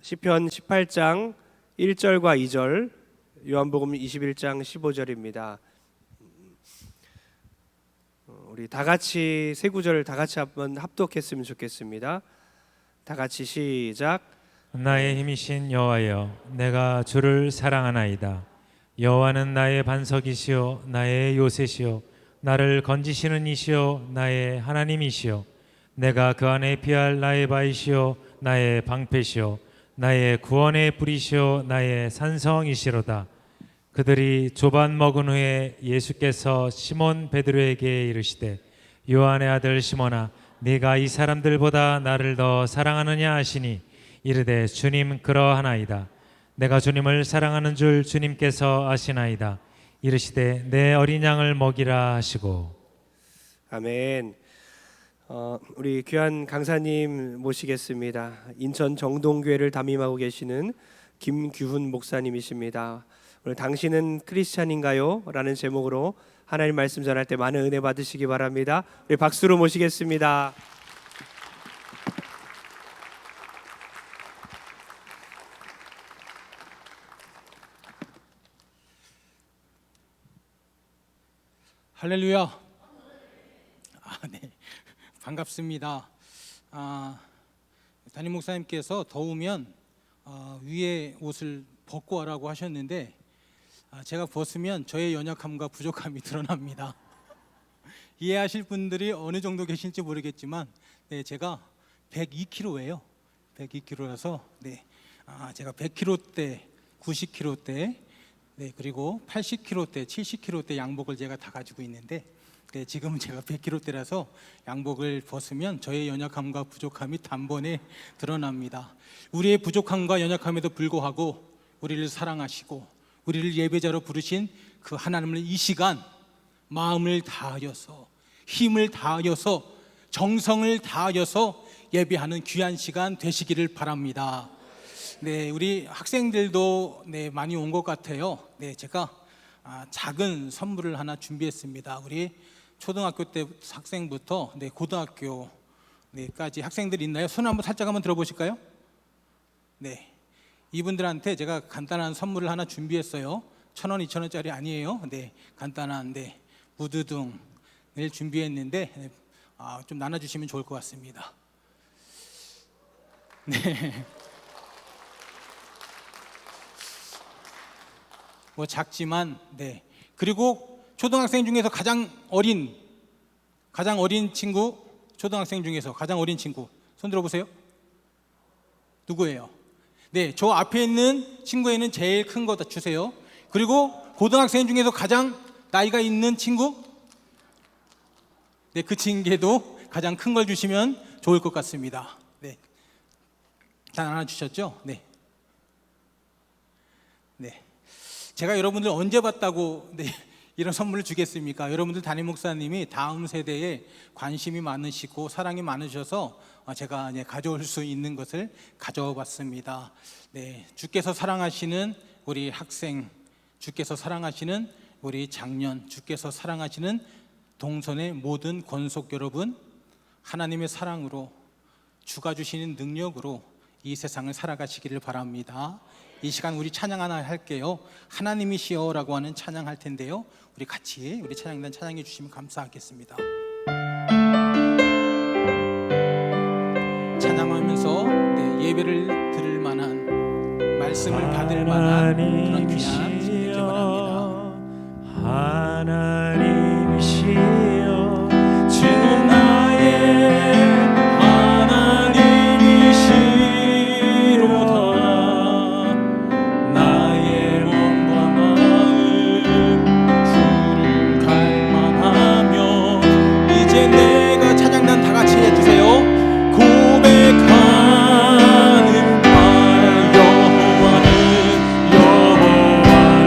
시편 18장 1절과 2절, 요한복음 21장 15절입니다. 우리 다 같이 세 구절을 다 같이 한번 합독했으면 좋겠습니다. 다 같이 시작. 나의 힘이신 여호와여, 내가 주를 사랑하나이다. 여호와는 나의 반석이시요 나의 요새시요 나를 건지시는 이시요 나의 하나님이시요 내가 그 안에 피할 나의 바위시요 나의 방패시요 나의 구원의 뿌리시요 나의 산성이시로다. 그들이 조반 먹은 후에 예수께서 시몬 베드로에게 이르시되, 요한의 아들 시몬아, 네가 이 사람들보다 나를 더 사랑하느냐 하시니, 이르되 주님 그러하나이다. 내가 주님을 사랑하는 줄 주님께서 아시나이다. 이르시되 내 어린 양을 먹이라 하시고. 아멘. 우리 귀한 강사님 모시겠습니다. 인천 정동교회를 담임하고 계시는 김규훈 목사님이십니다. 오늘 당신은 크리스찬인가요? 라는 제목으로 하나님 말씀 전할 때 많은 은혜 받으시기 바랍니다. 우리 박수로 모시겠습니다. 할렐루야. 네, 반갑습니다. 담임 목사님께서 더우면 위에 옷을 벗고 와라고 하셨는데 제가 벗으면 저의 연약함과 부족함이 드러납니다. 이해하실 분들이 어느 정도 계실지 모르겠지만 제가 102kg예요. 102kg라서 제가 100kg대, 90kg대, 그리고 80kg대, 70kg대 양복을 제가 다 가지고 있는데 지금은 제가 100kg대라서 양복을 벗으면 저의 연약함과 부족함이 단번에 드러납니다. 우리의 부족함과 연약함에도 불구하고 우리를 사랑하시고 우리를 예배자로 부르신 그 하나님을 이 시간 마음을 다하여서, 힘을 다하여서, 정성을 다하여서 예배하는 귀한 시간 되시기를 바랍니다. 우리 학생들도 많이 온 것 같아요. 제가 작은 선물을 하나 준비했습니다. 우리 초등학교 때 학생부터 고등학교까지 학생들 있나요? 손 한번 살짝 한번 들어보실까요? 이분들한테 제가 간단한 선물을 하나 준비했어요. 1,000원, 2,000원짜리 아니에요. 간단한 무드 등을 준비했는데 좀 나눠주시면 좋을 것 같습니다. 뭐 작지만 그리고 초등학생 중에서 가장 어린 친구, 초등학생 중에서 가장 어린 친구 손 들어보세요. 누구예요? 저 앞에 있는 친구에는 제일 큰 거 다 주세요. 그리고 고등학생 중에서 가장 나이가 있는 친구, 그 친구에도 가장 큰 걸 주시면 좋을 것 같습니다. 다 하나 주셨죠? 제가 여러분들 언제 봤다고 이런 선물을 주겠습니까? 여러분들 담임 목사님이 다음 세대에 관심이 많으시고 사랑이 많으셔서 제가 가져올 수 있는 것을 가져와 봤습니다. 주께서 사랑하시는 우리 학생, 주께서 사랑하시는 우리 장년, 주께서 사랑하시는 동선의 모든 권속 여러분, 하나님의 사랑으로, 주가 주시는 능력으로 이 세상을 살아가시기를 바랍니다. 이 시간 우리 찬양 하나 할게요. 하나님이시여 라고 하는 찬양 할 텐데요, 우리 같이 우리 찬양단 찬양해 주시면 감사하겠습니다. 찬양하면서 예배를 들을 만한, 말씀을 받을 만한 그런 귀한 되길 바랍니다. 하나님이시여 주 나의 고백하는 바 여호와는 여호와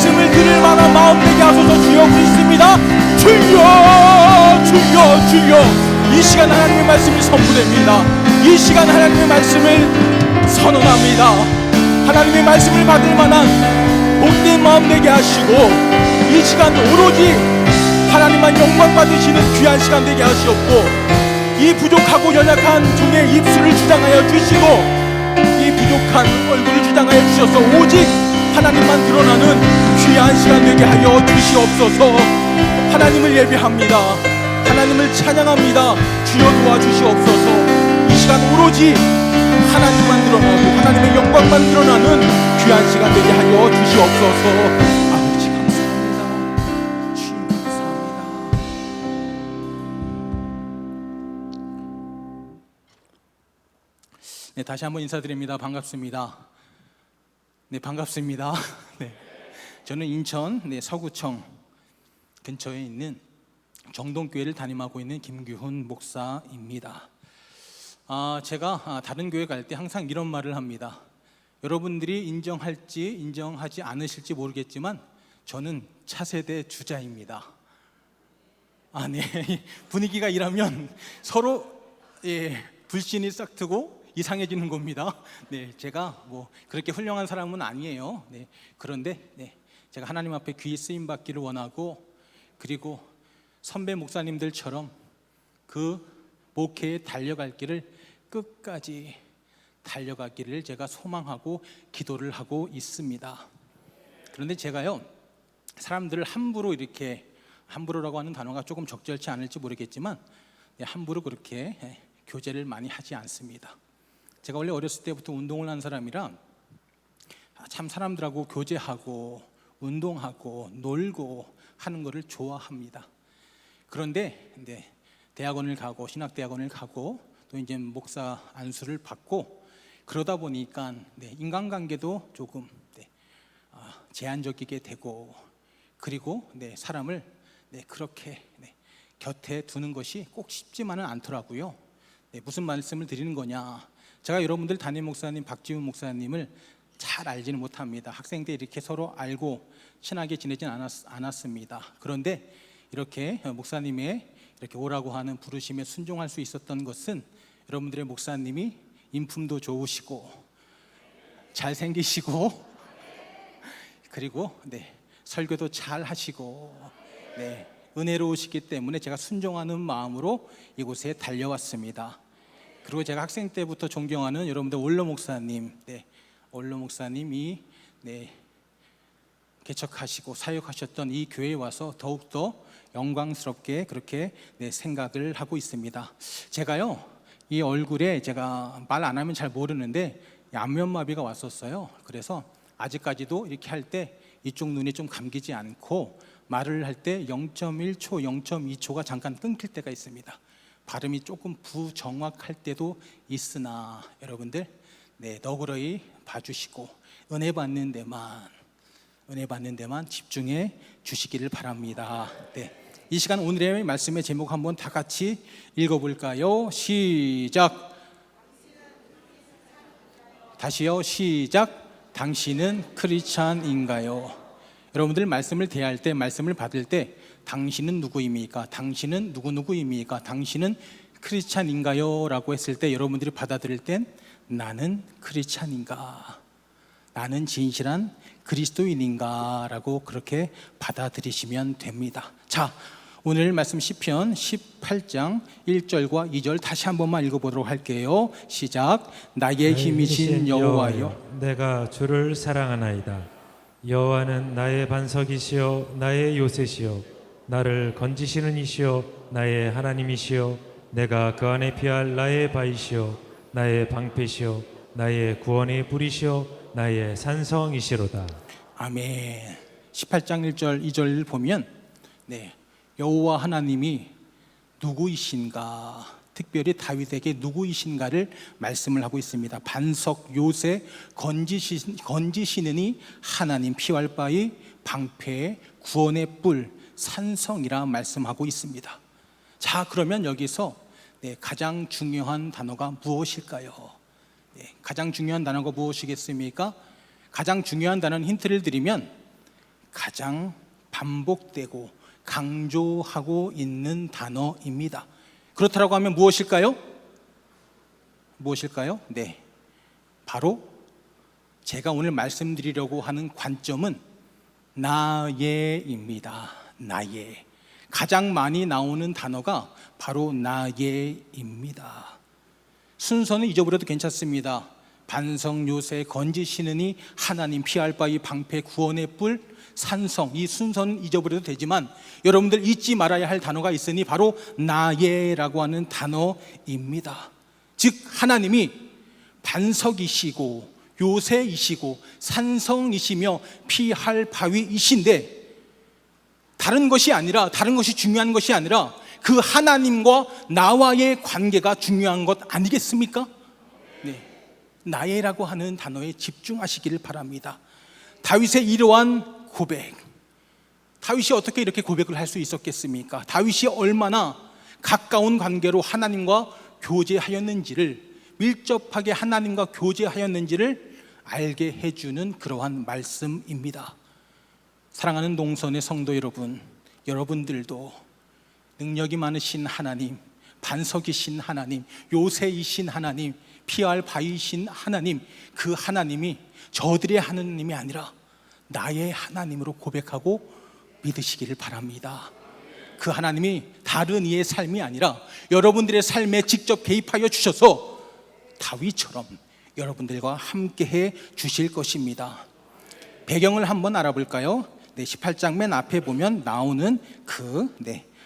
말씀을 들을 만한 마음 되게 하소서. 주여 그리스도입니다. 주여 주여 주여. 이 시간 하나님의 말씀이 선포됩니다. 이 시간 하나님의 말씀을 선언합니다. 하나님의 말씀을 받을 만한 복된 마음 되게 하시고, 이 시간 오로지 하나님만 영광 받으시는 귀한 시간 되게 하시옵고, 이 부족하고 연약한 종의 입술을 주장하여 주시고, 이 부족한 얼굴을 주장하여 주셔서 오직 하나님만 드러나는 귀한 시간 되게 하여 주시옵소서. 하나님을 예배합니다. 하나님을 찬양합니다. 주여 도와주시옵소서. 이 시간 오로지 하나님만 드러나고 하나님의 영광만 드러나는 귀한 시간 되게 하여 주시옵소서. 아버지 감사합니다. 주님 감사합니다. 네, 다시 한번 인사드립니다. 반갑습니다. 네, 반갑습니다. 네, 저는 인천 서구청 근처에 있는 정동교회를 담임하고 있는 김규훈 목사입니다. 제가 다른 교회 갈 때 항상 이런 말을 합니다. 여러분들이 인정할지 인정하지 않으실지 모르겠지만 저는 차세대 주자입니다. 네. 분위기가 이러면 서로 불신이 싹트고 이상해지는 겁니다. 네, 제가 뭐 그렇게 훌륭한 사람은 아니에요. 네, 그런데 제가 하나님 앞에 귀히 쓰임 받기를 원하고, 그리고 선배 목사님들처럼 그 목회에 달려갈 길을 끝까지 달려가기를 제가 소망하고 기도를 하고 있습니다. 그런데 제가요, 사람들을 함부로라고 하는 단어가 조금 적절치 않을지 모르겠지만 함부로 그렇게 교제를 많이 하지 않습니다. 제가 원래 어렸을 때부터 운동을 한 사람이라 참 사람들하고 교제하고 운동하고 놀고 하는 것을 좋아합니다. 그런데 대학원을 가고 신학대학원을 가고 또 이제 목사 안수를 받고 그러다 보니까 인간관계도 조금 제한적이게 되고, 그리고 사람을 그렇게 곁에 두는 것이 꼭 쉽지만은 않더라고요. 무슨 말씀을 드리는 거냐? 제가 여러분들 담임 목사님 박지훈 목사님을 잘 알지는 못합니다. 학생 때 이렇게 서로 알고 친하게 지내진 않았습니다. 그런데 이렇게 목사님의 이렇게 오라고 하는 부르심에 순종할 수 있었던 것은 여러분들의 목사님이 인품도 좋으시고 잘생기시고, 그리고 설교도 잘 하시고 은혜로우시기 때문에 제가 순종하는 마음으로 이곳에 달려왔습니다. 그리고 제가 학생 때부터 존경하는 여러분들 올로 목사님, 올로 목사님이 개척하시고 사역하셨던 이 교회에 와서 더욱더 영광스럽게 그렇게 생각을 하고 있습니다. 제가요, 이 얼굴에 제가 말 안 하면 잘 모르는데 안면마비가 왔었어요. 그래서 아직까지도 이렇게 할 때 이쪽 눈이 좀 감기지 않고 말을 할 때 0.1초, 0.2초가 잠깐 끊길 때가 있습니다. 발음이 조금 부정확할 때도 있으나 여러분들 너그러이 봐주시고 은혜 받는 데만 집중해 주시기를 바랍니다. 이 시간 오늘의 말씀의 제목 한번 다 같이 읽어볼까요? 시작. 다시요. 시작. 당신은 크리스찬인가요? 여러분들 말씀을 대할 때, 말씀을 받을 때 당신은 누구입니까? 당신은 누구입니까? 당신은 크리스찬인가요? 라고 했을 때 여러분들이 받아들일 땐 나는 크리스찬인가? 나는 진실한 그리스도인인가? 라고 그렇게 받아들이시면 됩니다. 자, 오늘 말씀 시편 18장 1절과 2절 다시 한 번만 읽어보도록 할게요. 시작. 나의 힘이신 여호와여, 내가 주를 사랑하나이다. 여호와는 나의 반석이시요 나의 요새시요 나를 건지시는 이시요 나의 하나님이시요 내가 그 안에 피할 나의 바위시요 나의 방패시요 나의 구원의 뿌리시요 나의 산성이시로다. 아멘. 18장 1절 2절 보면 여호와 하나님이 누구이신가, 특별히 다윗에게 누구이신가를 말씀을 하고 있습니다. 반석, 요새, 건지시느니 하나님, 피할 바위, 방패, 구원의 뿔, 산성이라 말씀하고 있습니다. 자, 그러면 여기서 가장 중요한 단어가 무엇일까요? 가장 중요한 단어가 무엇이겠습니까? 가장 중요한 단어는 힌트를 드리면 가장 반복되고 강조하고 있는 단어입니다. 그렇다고 하면 무엇일까요? 무엇일까요? 네, 바로 제가 오늘 말씀드리려고 하는 관점은 나예입니다. 나예. 가장 많이 나오는 단어가 바로 나예입니다. 순서는 잊어버려도 괜찮습니다. 반석, 요새, 건지시느니, 하나님, 피할 바위, 방패, 구원의 뿔, 산성. 이 순서는 잊어버려도 되지만 여러분들 잊지 말아야 할 단어가 있으니 바로 나예라고 하는 단어입니다. 즉 하나님이 반석이시고 요새이시고 산성이시며 피할 바위이신데, 다른 것이 중요한 것이 아니라 그 하나님과 나와의 관계가 중요한 것 아니겠습니까? 네, 나예라고 하는 단어에 집중하시기를 바랍니다. 다윗의 이러한 고백, 다윗이 어떻게 이렇게 고백을 할 수 있었겠습니까? 다윗이 얼마나 가까운 관계로 하나님과 교제하였는지를, 밀접하게 하나님과 교제하였는지를 알게 해주는 그러한 말씀입니다. 사랑하는 동선의 성도 여러분, 여러분들도 능력이 많으신 하나님, 반석이신 하나님, 요새이신 하나님, 피할 바위이신 하나님, 그 하나님이 저들의 하나님이 아니라 나의 하나님으로 고백하고 믿으시기를 바랍니다. 그 하나님이 다른 이의 삶이 아니라 여러분들의 삶에 직접 개입하여 주셔서 다윗처럼 여러분들과 함께해 주실 것입니다. 배경을 한번 알아볼까요? 18장 맨 앞에 보면 나오는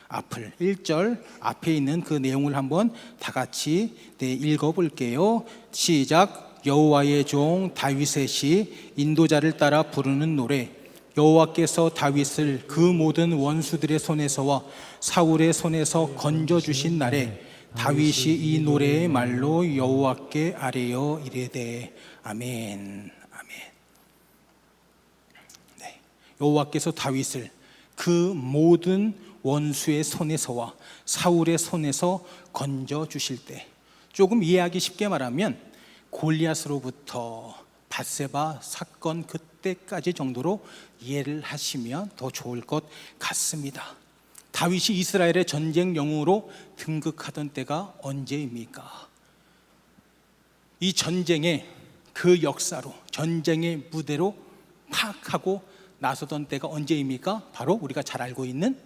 앞을 1절 앞에 있는 그 내용을 한번 다 같이 읽어볼게요. 시작. 여호와의 종 다윗의 시, 인도자를 따라 부르는 노래. 여호와께서 다윗을 그 모든 원수들의 손에서와 사울의 손에서 건져주신 날에 다윗이 이 노래의 말로 여호와께 아뢰어 이르되 아멘. 네, 여호와께서 다윗을 그 모든 원수의 손에서와 사울의 손에서 건져주실 때, 조금 이해하기 쉽게 말하면 골리앗으로부터 밧세바 사건 그때까지 정도로 이해를 하시면 더 좋을 것 같습니다. 다윗이 이스라엘의 전쟁 영웅으로 등극하던 때가 언제입니까? 이 전쟁의 그 역사로, 전쟁의 무대로 팍 하고 나서던 때가 언제입니까? 바로 우리가 잘 알고 있는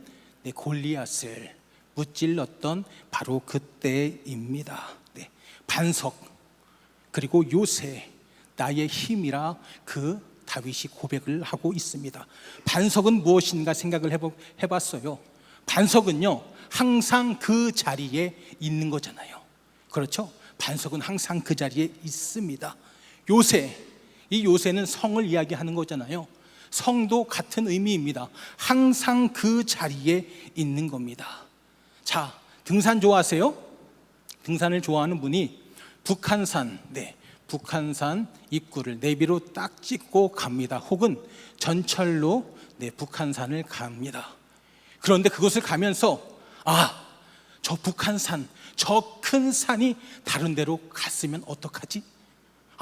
골리앗을 무찔렀던 바로 그때입니다. 반석 그리고 요새, 나의 힘이라 그 다윗이 고백을 하고 있습니다. 반석은 무엇인가 생각을 해봤어요. 반석은요, 항상 그 자리에 있는 거잖아요. 그렇죠? 반석은 항상 그 자리에 있습니다. 요새, 이 요새는 성을 이야기하는 거잖아요. 성도 같은 의미입니다. 항상 그 자리에 있는 겁니다. 자, 등산 좋아하세요? 등산을 좋아하는 분이 북한산, 북한산 입구를 내비로 딱 찍고 갑니다. 혹은 전철로 북한산을 갑니다. 그런데 그것을 가면서 저 북한산, 저 큰 산이 다른 데로 갔으면 어떡하지?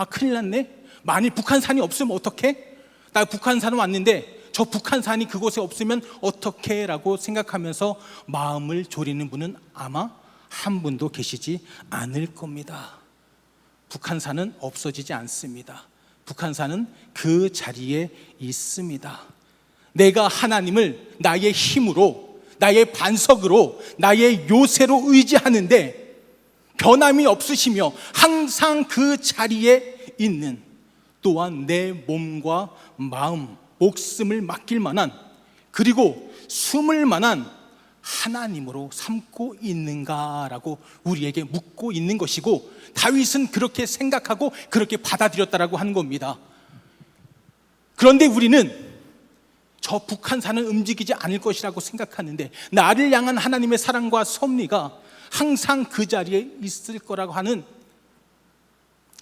큰일 났네. 만일 북한산이 없으면 어떡해? 나 북한산 왔는데 저 북한산이 그곳에 없으면 어떡해? 라고 생각하면서 마음을 졸이는 분은 아마 한 분도 계시지 않을 겁니다. 북한산은 없어지지 않습니다. 북한산은 그 자리에 있습니다. 내가 하나님을 나의 힘으로, 나의 반석으로, 나의 요새로 의지하는데 변함이 없으시며 항상 그 자리에 있는, 또한 내 몸과 마음, 목숨을 맡길 만한, 그리고 숨을 만한 하나님으로 삼고 있는가라고 우리에게 묻고 있는 것이고, 다윗은 그렇게 생각하고 그렇게 받아들였다라고 하는 겁니다. 그런데 우리는 저 북한산은 움직이지 않을 것이라고 생각하는데 나를 향한 하나님의 사랑과 섭리가 항상 그 자리에 있을 거라고 하는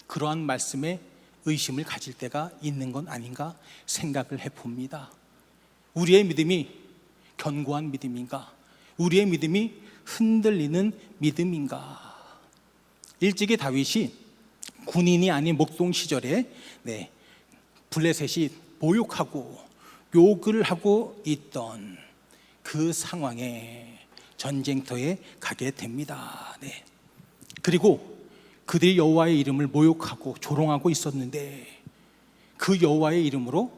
그러한 말씀에 의심을 가질 때가 있는 건 아닌가 생각을 해봅니다. 우리의 믿음이 견고한 믿음인가? 우리의 믿음이 흔들리는 믿음인가? 일찍이 다윗이 군인이 아닌 목동 시절에 블레셋이 모욕하고 욕을 하고 있던 그 상황에 전쟁터에 가게 됩니다. 네. 그리고 그들이 여호와의 이름을 모욕하고 조롱하고 있었는데 그 여호와의 이름으로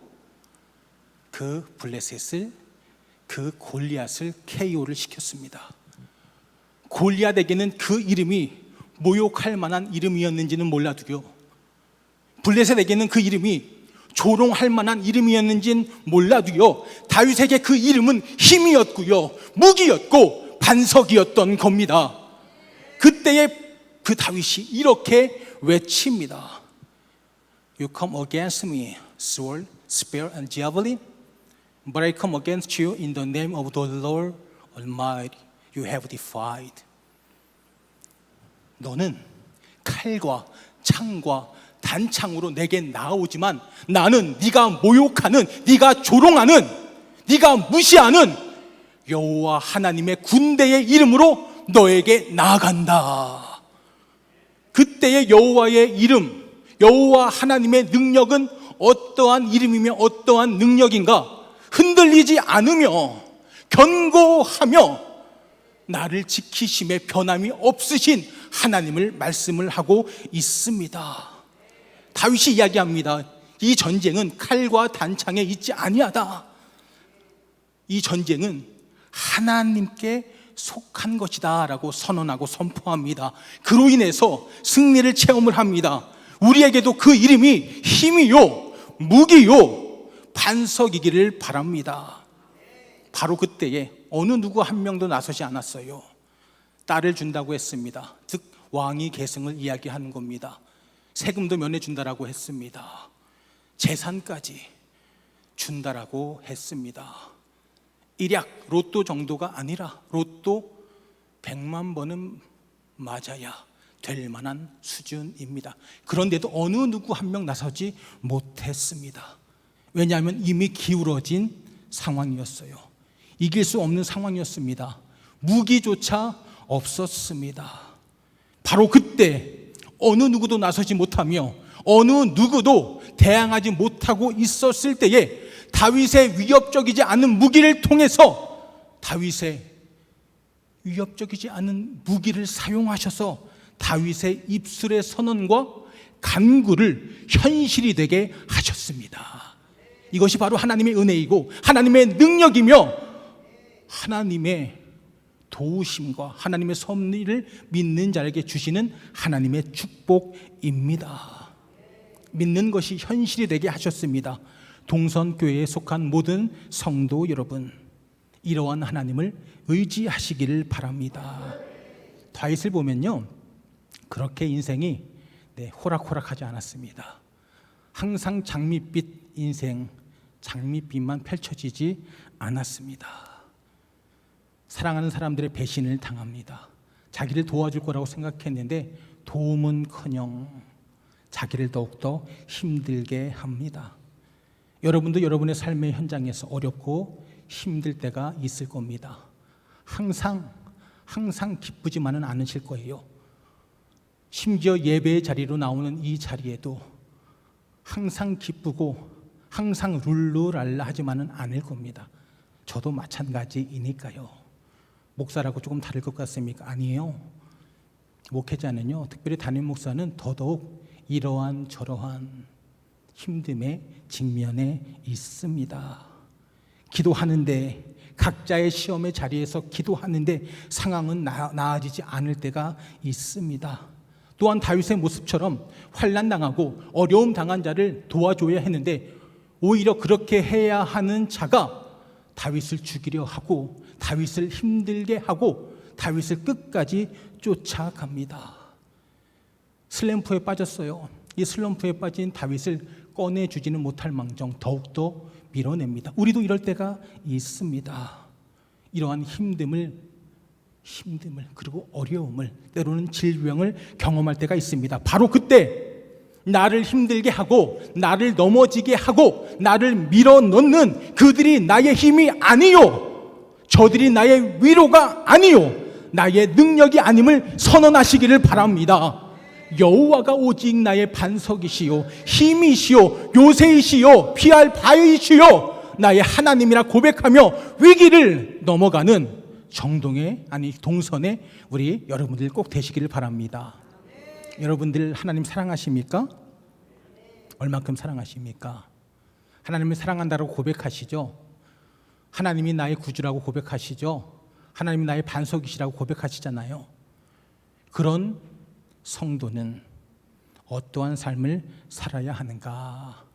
그 블레셋을, 그 골리앗을 KO를 시켰습니다. 골리앗에게는 그 이름이 모욕할 만한 이름이었는지는 몰라도요, 블레셋에게는 그 이름이 조롱할 만한 이름이었는지는 몰라도요, 다윗에게 그 이름은 힘이었고요, 무기였고 반석이었던 겁니다. 그때에 그 다윗이 이렇게 외칩니다. You come against me, sword, spear, and javelin, but I come against you in the name of the Lord Almighty. You have defied. 너는 칼과 창과 단창으로 내게 나오지만 나는 네가 모욕하는, 네가 조롱하는, 네가 무시하는 여호와 하나님의 군대의 이름으로 너에게 나아간다. 그때의 여호와의 이름, 여호와 하나님의 능력은 어떠한 이름이며 어떠한 능력인가? 흔들리지 않으며 견고하며 나를 지키심에 변함이 없으신 하나님을 말씀을 하고 있습니다. 다윗이 이야기합니다. 이 전쟁은 칼과 단창에 있지 아니하다. 이 전쟁은 하나님께 속한 것이다 라고 선언하고 선포합니다. 그로 인해서 승리를 체험을 합니다. 우리에게도 그 이름이 힘이요, 무기요, 반석이기를 바랍니다. 바로 그때에 어느 누구 한 명도 나서지 않았어요. 딸을 준다고 했습니다. 즉 왕위 계승을 이야기하는 겁니다. 세금도 면해준다라고 했습니다. 재산까지 준다라고 했습니다. 일약 로또 정도가 아니라 로또 100만 번은 맞아야 될 만한 수준입니다. 그런데도 어느 누구 한 명 나서지 못했습니다. 왜냐하면 이미 기울어진 상황이었어요. 이길 수 없는 상황이었습니다. 무기조차 없었습니다. 바로 그때 어느 누구도 나서지 못하며 어느 누구도 대항하지 못하고 있었을 때에 다윗의 위협적이지 않은 무기를 통해서, 다윗의 위협적이지 않은 무기를 사용하셔서 다윗의 입술의 선언과 간구를 현실이 되게 하셨습니다. 이것이 바로 하나님의 은혜이고 하나님의 능력이며 하나님의 도우심과 하나님의 섭리를 믿는 자에게 주시는 하나님의 축복입니다. 믿는 것이 현실이 되게 하셨습니다. 동선교회에 속한 모든 성도 여러분, 이러한 하나님을 의지하시기를 바랍니다. 다윗을 보면요, 그렇게 인생이 호락호락하지 않았습니다. 항상 장밋빛 인생, 장밋빛만 펼쳐지지 않았습니다. 사랑하는 사람들의 배신을 당합니다. 자기를 도와줄 거라고 생각했는데 도움은커녕 자기를 더욱더 힘들게 합니다. 여러분도 여러분의 삶의 현장에서 어렵고 힘들 때가 있을 겁니다. 항상 기쁘지만은 않으실 거예요. 심지어 예배의 자리로 나오는 이 자리에도 항상 기쁘고 항상 룰루랄라 하지만은 않을 겁니다. 저도 마찬가지이니까요. 목사라고 조금 다를 것 같습니까? 아니에요. 목회자는요, 특별히 담임 목사는 더더욱 이러한 저러한 힘듦의 직면에 있습니다. 기도하는데, 각자의 시험의 자리에서 기도하는데 상황은 나아지지 않을 때가 있습니다. 또한 다윗의 모습처럼 환난 당하고 어려움 당한 자를 도와줘야 했는데 오히려 그렇게 해야 하는 자가 다윗을 죽이려 하고 다윗을 힘들게 하고 다윗을 끝까지 쫓아갑니다. 슬럼프에 빠졌어요. 이 슬럼프에 빠진 다윗을 꺼내주지는 못할 망정 더욱더 밀어냅니다. 우리도 이럴 때가 있습니다. 이러한 힘듦을 그리고 어려움을, 때로는 질병을 경험할 때가 있습니다. 바로 그때 나를 힘들게 하고 나를 넘어지게 하고 나를 밀어넣는 그들이 나의 힘이 아니요, 저들이 나의 위로가 아니요, 나의 능력이 아님을 선언하시기를 바랍니다. 여호와가 오직 나의 반석이시요 힘이시요 요새이시요 피할 바위시요 나의 하나님이라 고백하며 위기를 넘어가는 정동의 동선에 우리 여러분들 꼭 되시기를 바랍니다. 여러분들 하나님 사랑하십니까? 얼만큼 사랑하십니까? 하나님을 사랑한다고 고백하시죠? 하나님이 나의 구주라고 고백하시죠? 하나님이 나의 반석이시라고 고백하시잖아요. 그런 성도는 어떠한 삶을 살아야 하는가?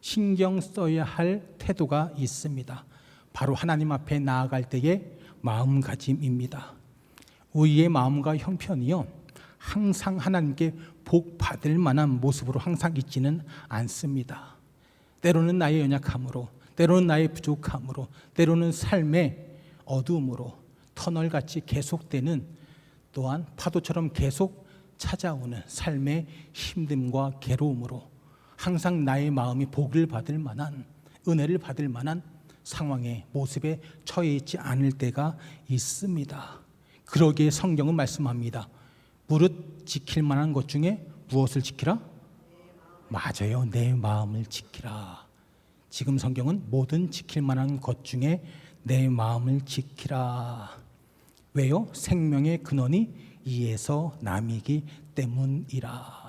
신경 써야 할 태도가 있습니다. 바로 하나님 앞에 나아갈 때의 마음가짐입니다. 우리의 마음과 형편이요, 항상 하나님께 복 받을 만한 모습으로 항상 있지는 않습니다. 때로는 나의 연약함으로, 때로는 나의 부족함으로, 때로는 삶의 어두움으로 터널같이 계속되는, 또한 파도처럼 계속 찾아오는 삶의 힘듦과 괴로움으로 항상 나의 마음이 복을 받을 만한, 은혜를 받을 만한 상황의 모습에 처해 있지 않을 때가 있습니다. 그러기에 성경은 말씀합니다. 무릇 지킬 만한 것 중에 무엇을 지키라? 맞아요. 내 마음을 지키라. 지금 성경은 모든 지킬 만한 것 중에 내 마음을 지키라. 왜요? 생명의 근원이 이에서 남이기 때문이라.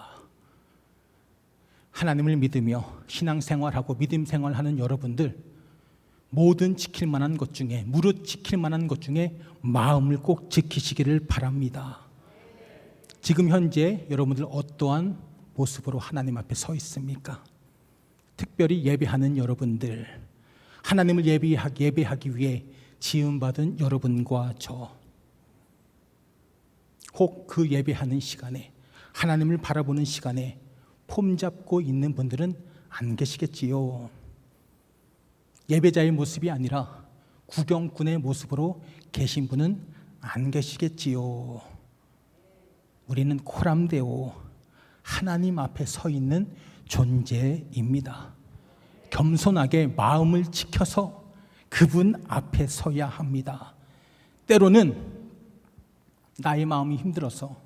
하나님을 믿으며 신앙생활하고 믿음생활하는 여러분들, 모든 지킬 만한 것 중에, 무릇 지킬 만한 것 중에 마음을 꼭 지키시기를 바랍니다. 지금 현재 여러분들 어떠한 모습으로 하나님 앞에 서 있습니까? 특별히 예배하는 여러분들, 하나님을 예배하기 위해 지음받은 여러분과 저, 혹 그 예배하는 시간에, 하나님을 바라보는 시간에 폼 잡고 있는 분들은 안 계시겠지요. 예배자의 모습이 아니라 구경꾼의 모습으로 계신 분은 안 계시겠지요. 우리는 코람데오 하나님 앞에 서 있는 존재입니다. 겸손하게 마음을 지켜서 그분 앞에 서야 합니다. 때로는 나의 마음이 힘들어서,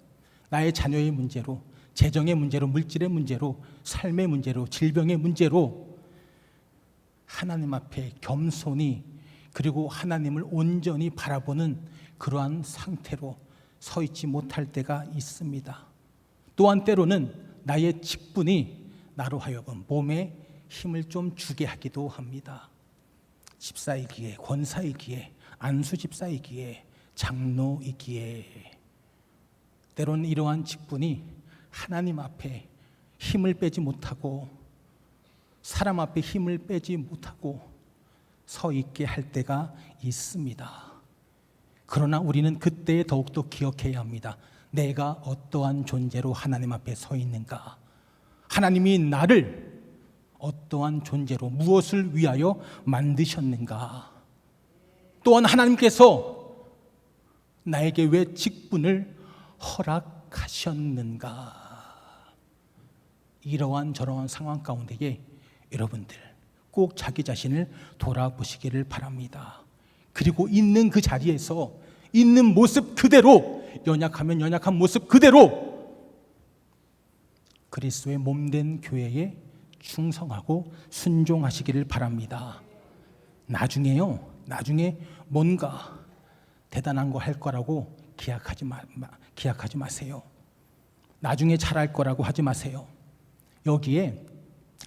나의 자녀의 문제로, 재정의 문제로, 물질의 문제로, 삶의 문제로, 질병의 문제로 하나님 앞에 겸손히, 그리고 하나님을 온전히 바라보는 그러한 상태로 서 있지 못할 때가 있습니다. 또한 때로는 나의 직분이 나로 하여금 몸에 힘을 좀 주게 하기도 합니다. 집사이기에, 권사이기에, 안수집사이기에, 장로이기에, 때로는 이러한 직분이 하나님 앞에 힘을 빼지 못하고, 사람 앞에 힘을 빼지 못하고 서 있게 할 때가 있습니다. 그러나 우리는 그때에 더욱더 기억해야 합니다. 내가 어떠한 존재로 하나님 앞에 서 있는가? 하나님이 나를 어떠한 존재로, 무엇을 위하여 만드셨는가? 또한 하나님께서 나에게 왜 직분을 허락하셨는가? 이러한 저러한 상황 가운데에 여러분들 꼭 자기 자신을 돌아보시기를 바랍니다. 그리고 있는 그 자리에서 있는 모습 그대로, 연약하면 연약한 모습 그대로 그리스도의 몸된 교회에 충성하고 순종하시기를 바랍니다. 나중에 뭔가 대단한 거 할 거라고 기약하지 마세요. 나중에 잘할 거라고 하지 마세요. 여기에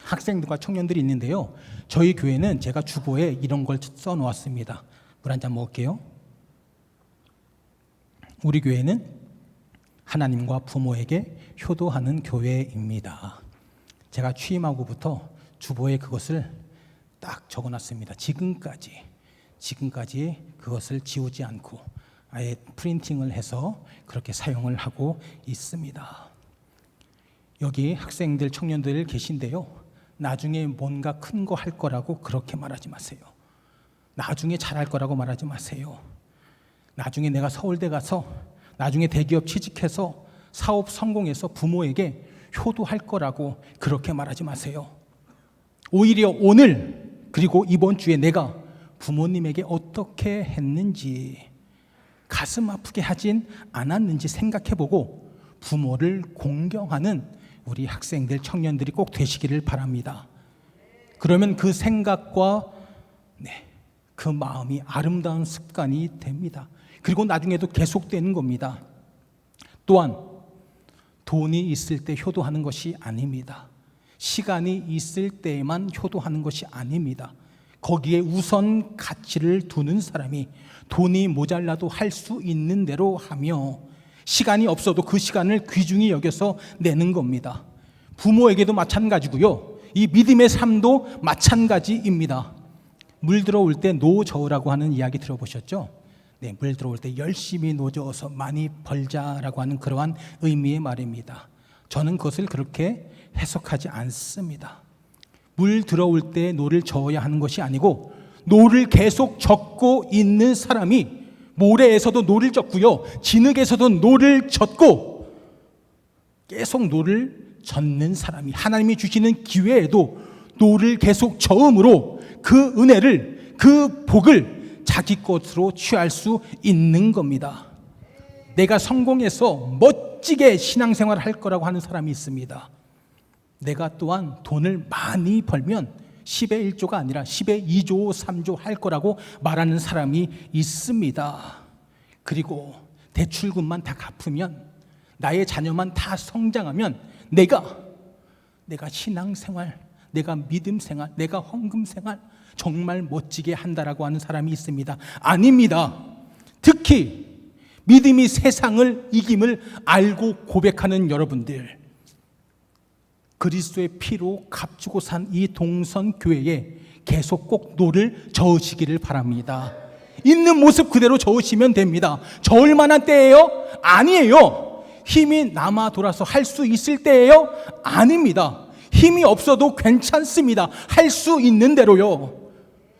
학생들과 청년들이 있는데요, 저희 교회는 제가 주보에 이런 걸 써놓았습니다. 물 한 잔 먹을게요. 우리 교회는 하나님과 부모에게 효도하는 교회입니다. 제가 취임하고부터 주보에 그것을 딱 적어놨습니다. 지금까지 그것을 지우지 않고 아예 프린팅을 해서 그렇게 사용을 하고 있습니다. 여기 학생들, 청년들 계신데요, 나중에 뭔가 큰 거 할 거라고 그렇게 말하지 마세요. 나중에 잘할 거라고 말하지 마세요. 나중에 내가 서울대 가서, 나중에 대기업 취직해서 사업 성공해서 부모에게 효도할 거라고 그렇게 말하지 마세요. 오히려 오늘, 그리고 이번 주에 내가 부모님에게 어떻게 했는지, 가슴 아프게 하진 않았는지 생각해보고 부모를 공경하는 우리 학생들, 청년들이 꼭 되시기를 바랍니다. 그러면 그 생각과 네, 그 마음이 아름다운 습관이 됩니다. 그리고 나중에도 계속되는 겁니다. 또한 돈이 있을 때 효도하는 것이 아닙니다. 시간이 있을 때에만 효도하는 것이 아닙니다. 거기에 우선 가치를 두는 사람이 돈이 모자라도 할 수 있는 대로 하며 시간이 없어도 그 시간을 귀중히 여겨서 내는 겁니다. 부모에게도 마찬가지고요. 이 믿음의 삶도 마찬가지입니다. 물 들어올 때 노 저으라고 하는 이야기 들어보셨죠? 네, 물 들어올 때 열심히 노 저어서 많이 벌자라고 하는 그러한 의미의 말입니다. 저는 그것을 그렇게 해석하지 않습니다. 물 들어올 때 노를 저어야 하는 것이 아니고 노를 계속 젓고 있는 사람이 모래에서도 노를 젓고요, 진흙에서도 노를 젓고 계속 노를 젓는 사람이 하나님이 주시는 기회에도 노를 계속 저음으로 그 은혜를, 그 복을 자기 것으로 취할 수 있는 겁니다. 내가 성공해서 멋지게 신앙생활을 할 거라고 하는 사람이 있습니다. 내가 또한 돈을 많이 벌면 10의 1조가 아니라 10의 2조, 3조 할 거라고 말하는 사람이 있습니다. 그리고 대출금만 다 갚으면, 나의 자녀만 다 성장하면 내가 신앙생활, 내가 믿음생활, 내가 헌금생활 정말 멋지게 한다라고 하는 사람이 있습니다. 아닙니다. 특히 믿음이 세상을 이김을 알고 고백하는 여러분들, 그리스도의 피로 값주고 산 이 동선교회에 계속 꼭 노를 저으시기를 바랍니다. 있는 모습 그대로 저으시면 됩니다. 저을 만한 때예요? 아니에요. 힘이 남아 돌아서 할 수 있을 때예요? 아닙니다. 힘이 없어도 괜찮습니다. 할 수 있는 대로요.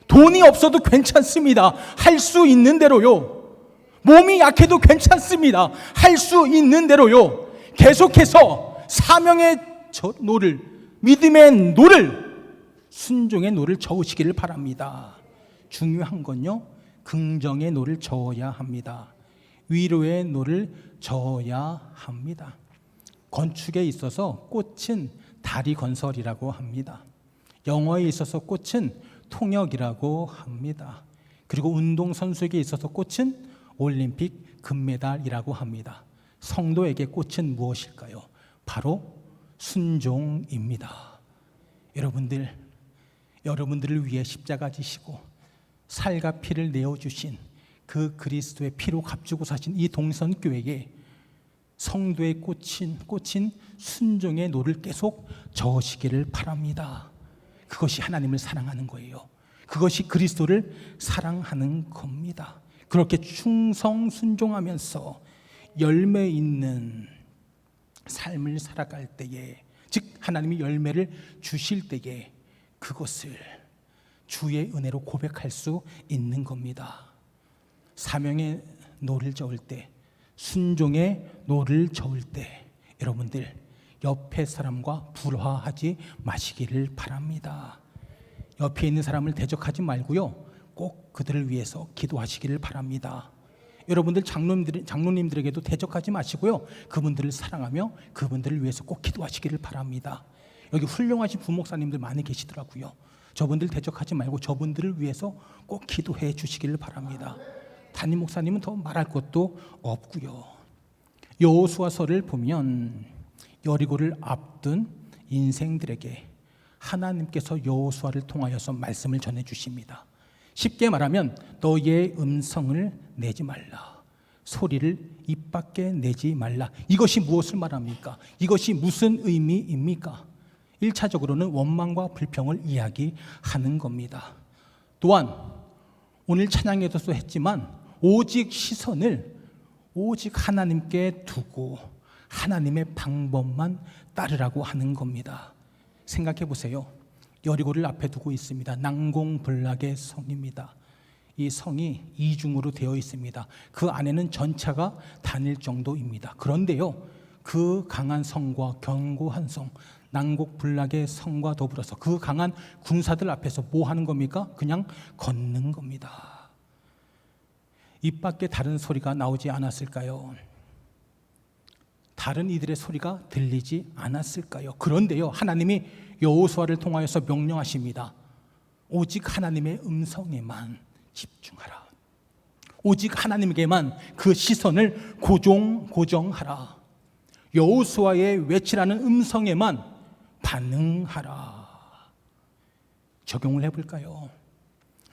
돈이 없어도 괜찮습니다. 할 수 있는 대로요. 몸이 약해도 괜찮습니다. 할 수 있는 대로요. 계속해서 사명의 노를, 믿음의 노를, 순종의 노를 저으시기를 바랍니다. 중요한 건요, 긍정의 노를 저어야 합니다. 위로의 노를 저어야 합니다. 건축에 있어서 꽃은 다리 건설이라고 합니다. 영어에 있어서 꽃은 통역이라고 합니다. 그리고 운동선수에게 있어서 꽃은 올림픽 금메달이라고 합니다. 성도에게 꽃은 무엇일까요? 바로 순종입니다. 여러분들을 위해 십자가 지시고 살과 피를 내어주신 그 그리스도의 피로 값주고 사신 이 동선교회에 성도의 꽃인 순종의 노를 계속 저으시기를 바랍니다. 그것이 하나님을 사랑하는 거예요. 그것이 그리스도를 사랑하는 겁니다. 그렇게 충성 순종하면서 열매 있는 삶을 살아갈 때에, 즉 하나님이 열매를 주실 때에 그것을 주의 은혜로 고백할 수 있는 겁니다. 사명의 노를 저을 때, 순종의 노를 저을 때 여러분들 옆에 사람과 불화하지 마시기를 바랍니다. 옆에 있는 사람을 대적하지 말고요, 꼭 그들을 위해서 기도하시기를 바랍니다. 여러분들 장로님들에게도 대적하지 마시고요, 그분들을 사랑하며 그분들을 위해서 꼭 기도하시기를 바랍니다. 여기 훌륭하신 부목사님들 많이 계시더라고요. 저분들 대적하지 말고 저분들을 위해서 꼭 기도해 주시기를 바랍니다. 담임 목사님은 더 말할 것도 없고요. 여호수아서를 보면 여리고를 앞둔 인생들에게 하나님께서 여호수아를 통하여서 말씀을 전해 주십니다. 쉽게 말하면 너의 음성을 내지 말라, 소리를 입 밖에 내지 말라. 이것이 무엇을 말합니까? 이것이 무슨 의미입니까? 1차적으로는 원망과 불평을 이야기하는 겁니다. 또한 오늘 찬양에서도 했지만 오직 시선을 오직 하나님께 두고 하나님의 방법만 따르라고 하는 겁니다. 생각해 보세요. 여리고를 앞에 두고 있습니다. 난공불락의 성입니다. 이 성이 이중으로 되어 있습니다. 그 안에는 전차가 다닐 정도입니다. 그런데요, 그 강한 성과 견고한 성, 난공불락의 성과 더불어서 그 강한 군사들 앞에서 뭐 하는 겁니까? 그냥 걷는 겁니다. 입 밖에 다른 소리가 나오지 않았을까요? 다른 이들의 소리가 들리지 않았을까요? 그런데요, 하나님이 여호수아를 통하여서 명령하십니다. 오직 하나님의 음성에만 집중하라. 오직 하나님에게만 그 시선을 고정하라. 여호수아의 외치라는 음성에만 반응하라. 적용을 해볼까요?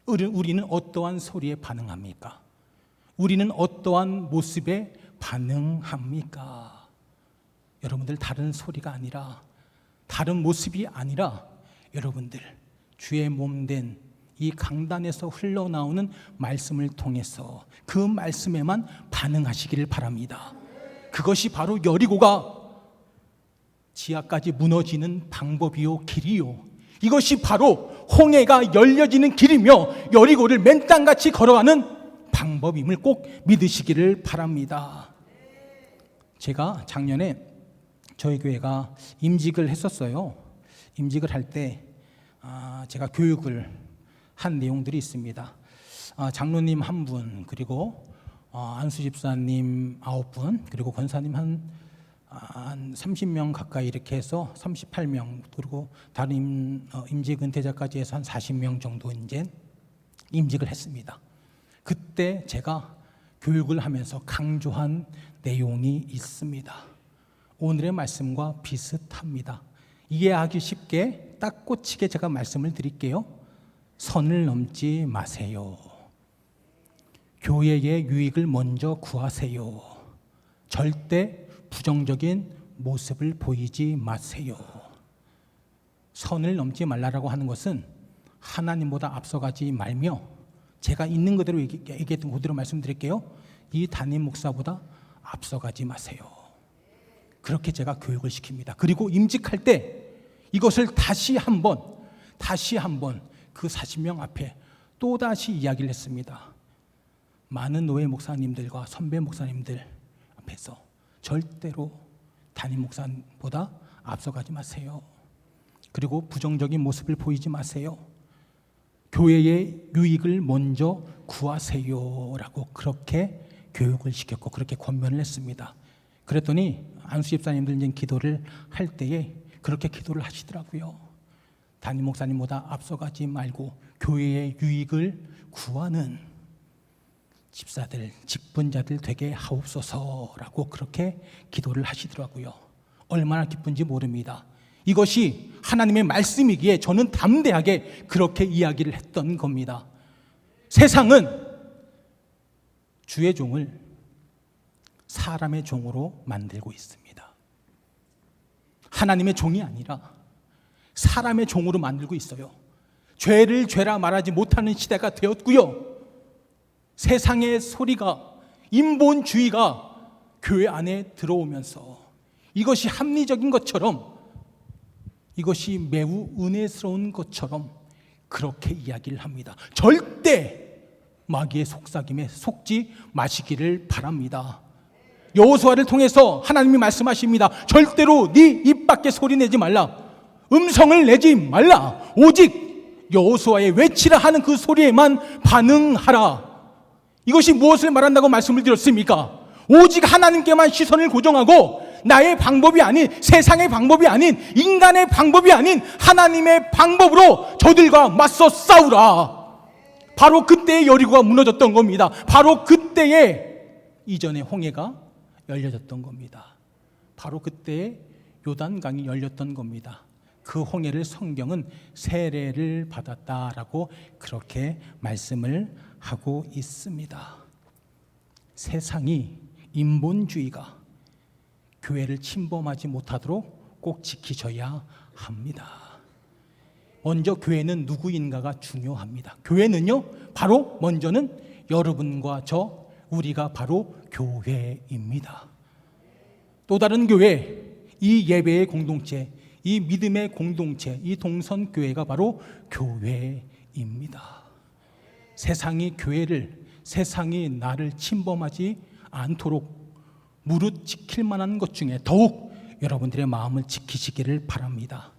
우리는 어떠한 소리에 반응합니까? 우리는 어떠한 모습에 반응합니까? 여러분들, 다른 소리가 아니라, 다른 모습이 아니라 여러분들 주의 몸된 이 강단에서 흘러나오는 말씀을 통해서 그 말씀에만 반응하시기를 바랍니다. 그것이 바로 여리고가 지하까지 무너지는 방법이요 길이요, 이것이 바로 홍해가 열려지는 길이며 여리고를 맨땅같이 걸어가는 방법임을 꼭 믿으시기를 바랍니다. 제가 작년에 저희 교회가 임직을 했었어요. 임직을 할 때 제가 교육을 한 내용들이 있습니다. 장로님 1분, 그리고 안수 집사님 9분, 그리고 권사님 한 30명 가까이 이렇게 해서 38명, 그리고 다른 임직 은퇴자까지 해서 한 40명 정도 이제 임직을 했습니다. 그때 제가 교육을 하면서 강조한 내용이 있습니다. 오늘의 말씀과 비슷합니다. 이해하기 쉽게 딱 꽂히게 제가 말씀을 드릴게요. 선을 넘지 마세요. 교회의 유익을 먼저 구하세요. 절대 부정적인 모습을 보이지 마세요. 선을 넘지 말라라고 하는 것은 하나님보다 앞서가지 말며, 제가 있는 그대로 얘기했던 그대로 말씀드릴게요. 이 담임 목사보다 앞서가지 마세요. 그렇게 제가 교육을 시킵니다. 그리고 임직할 때 이것을 다시 한번 그 40명 앞에 또다시 이야기를 했습니다. 많은 노예 목사님들과 선배 목사님들 앞에서 절대로 담임 목사보다 앞서가지 마세요. 그리고 부정적인 모습을 보이지 마세요. 교회의 유익을 먼저 구하세요 라고 그렇게 교육을 시켰고 그렇게 권면을 했습니다. 그랬더니 안수 집사님들 이제 기도를 할 때에 그렇게 기도를 하시더라고요. 담임 목사님보다 앞서가지 말고 교회의 유익을 구하는 집사들, 직분자들 되게 하옵소서라고 그렇게 기도를 하시더라고요. 얼마나 기쁜지 모릅니다. 이것이 하나님의 말씀이기에 저는 담대하게 그렇게 이야기를 했던 겁니다. 세상은 주의 종을 사람의 종으로 만들고 있습니다. 하나님의 종이 아니라 사람의 종으로 만들고 있어요. 죄를 죄라 말하지 못하는 시대가 되었고요. 세상의 소리가, 인본주의가 교회 안에 들어오면서 이것이 합리적인 것처럼, 이것이 매우 은혜스러운 것처럼 그렇게 이야기를 합니다. 절대 마귀의 속삭임에 속지 마시기를 바랍니다. 여호수아를 통해서 하나님이 말씀하십니다. 절대로 네 입 밖에 소리 내지 말라. 음성을 내지 말라. 오직 여호수아의 외치라 하는 그 소리에만 반응하라. 이것이 무엇을 말한다고 말씀을 드렸습니까? 오직 하나님께만 시선을 고정하고 나의 방법이 아닌, 세상의 방법이 아닌, 인간의 방법이 아닌 하나님의 방법으로 저들과 맞서 싸우라. 바로 그때에 여리고가 무너졌던 겁니다. 바로 그때에 이전의 홍해가 열려졌던 겁니다. 바로 그때에 요단강이 열렸던 겁니다. 그 홍해를 성경은 세례를 받았다라고 그렇게 말씀을 하고 있습니다. 세상이, 인본주의가 교회를 침범하지 못하도록 꼭 지키셔야 합니다. 먼저 교회는 누구인가가 중요합니다. 교회는요, 바로 먼저는 여러분과 저, 우리가 바로 교회입니다. 또 다른 교회, 이 예배의 공동체, 이 믿음의 공동체, 이 동선교회가 바로 교회입니다. 세상이 교회를, 세상이 나를 침범하지 않도록 무릇 지킬 만한 것 중에 더욱 여러분들의 마음을 지키시기를 바랍니다.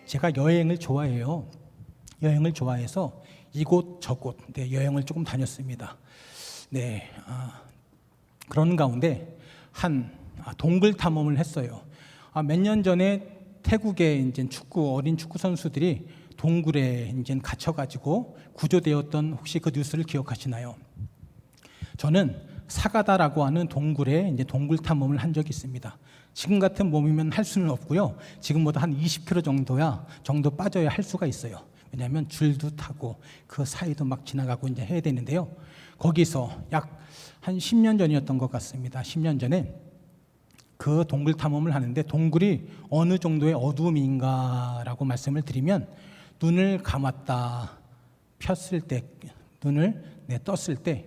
제가 여행을 좋아해요. 여행을 좋아해서 이곳 저곳 여행을 조금 다녔습니다. 그런 가운데 한 동굴 탐험을 했어요. 몇 년 전에 태국의 이제 어린 축구 선수들이 동굴에 이제 갇혀가지고 구조되었던 혹시 그 뉴스를 기억하시나요? 저는 사가다라고 하는 동굴에 이제 동굴 탐험을 한 적이 있습니다. 지금 같은 몸이면 할 수는 없고요. 지금보다 한 20km 정도 빠져야 할 수가 있어요. 왜냐하면 줄도 타고 그 사이도 막 지나가고 이제 해야 되는데요. 거기서 약 한 10년 전이었던 것 같습니다. 10년 전에 그 동굴 탐험을 하는데 동굴이 어느 정도의 어두움인가라고 말씀을 드리면 눈을 감았다 폈을 때 눈을 떴을 때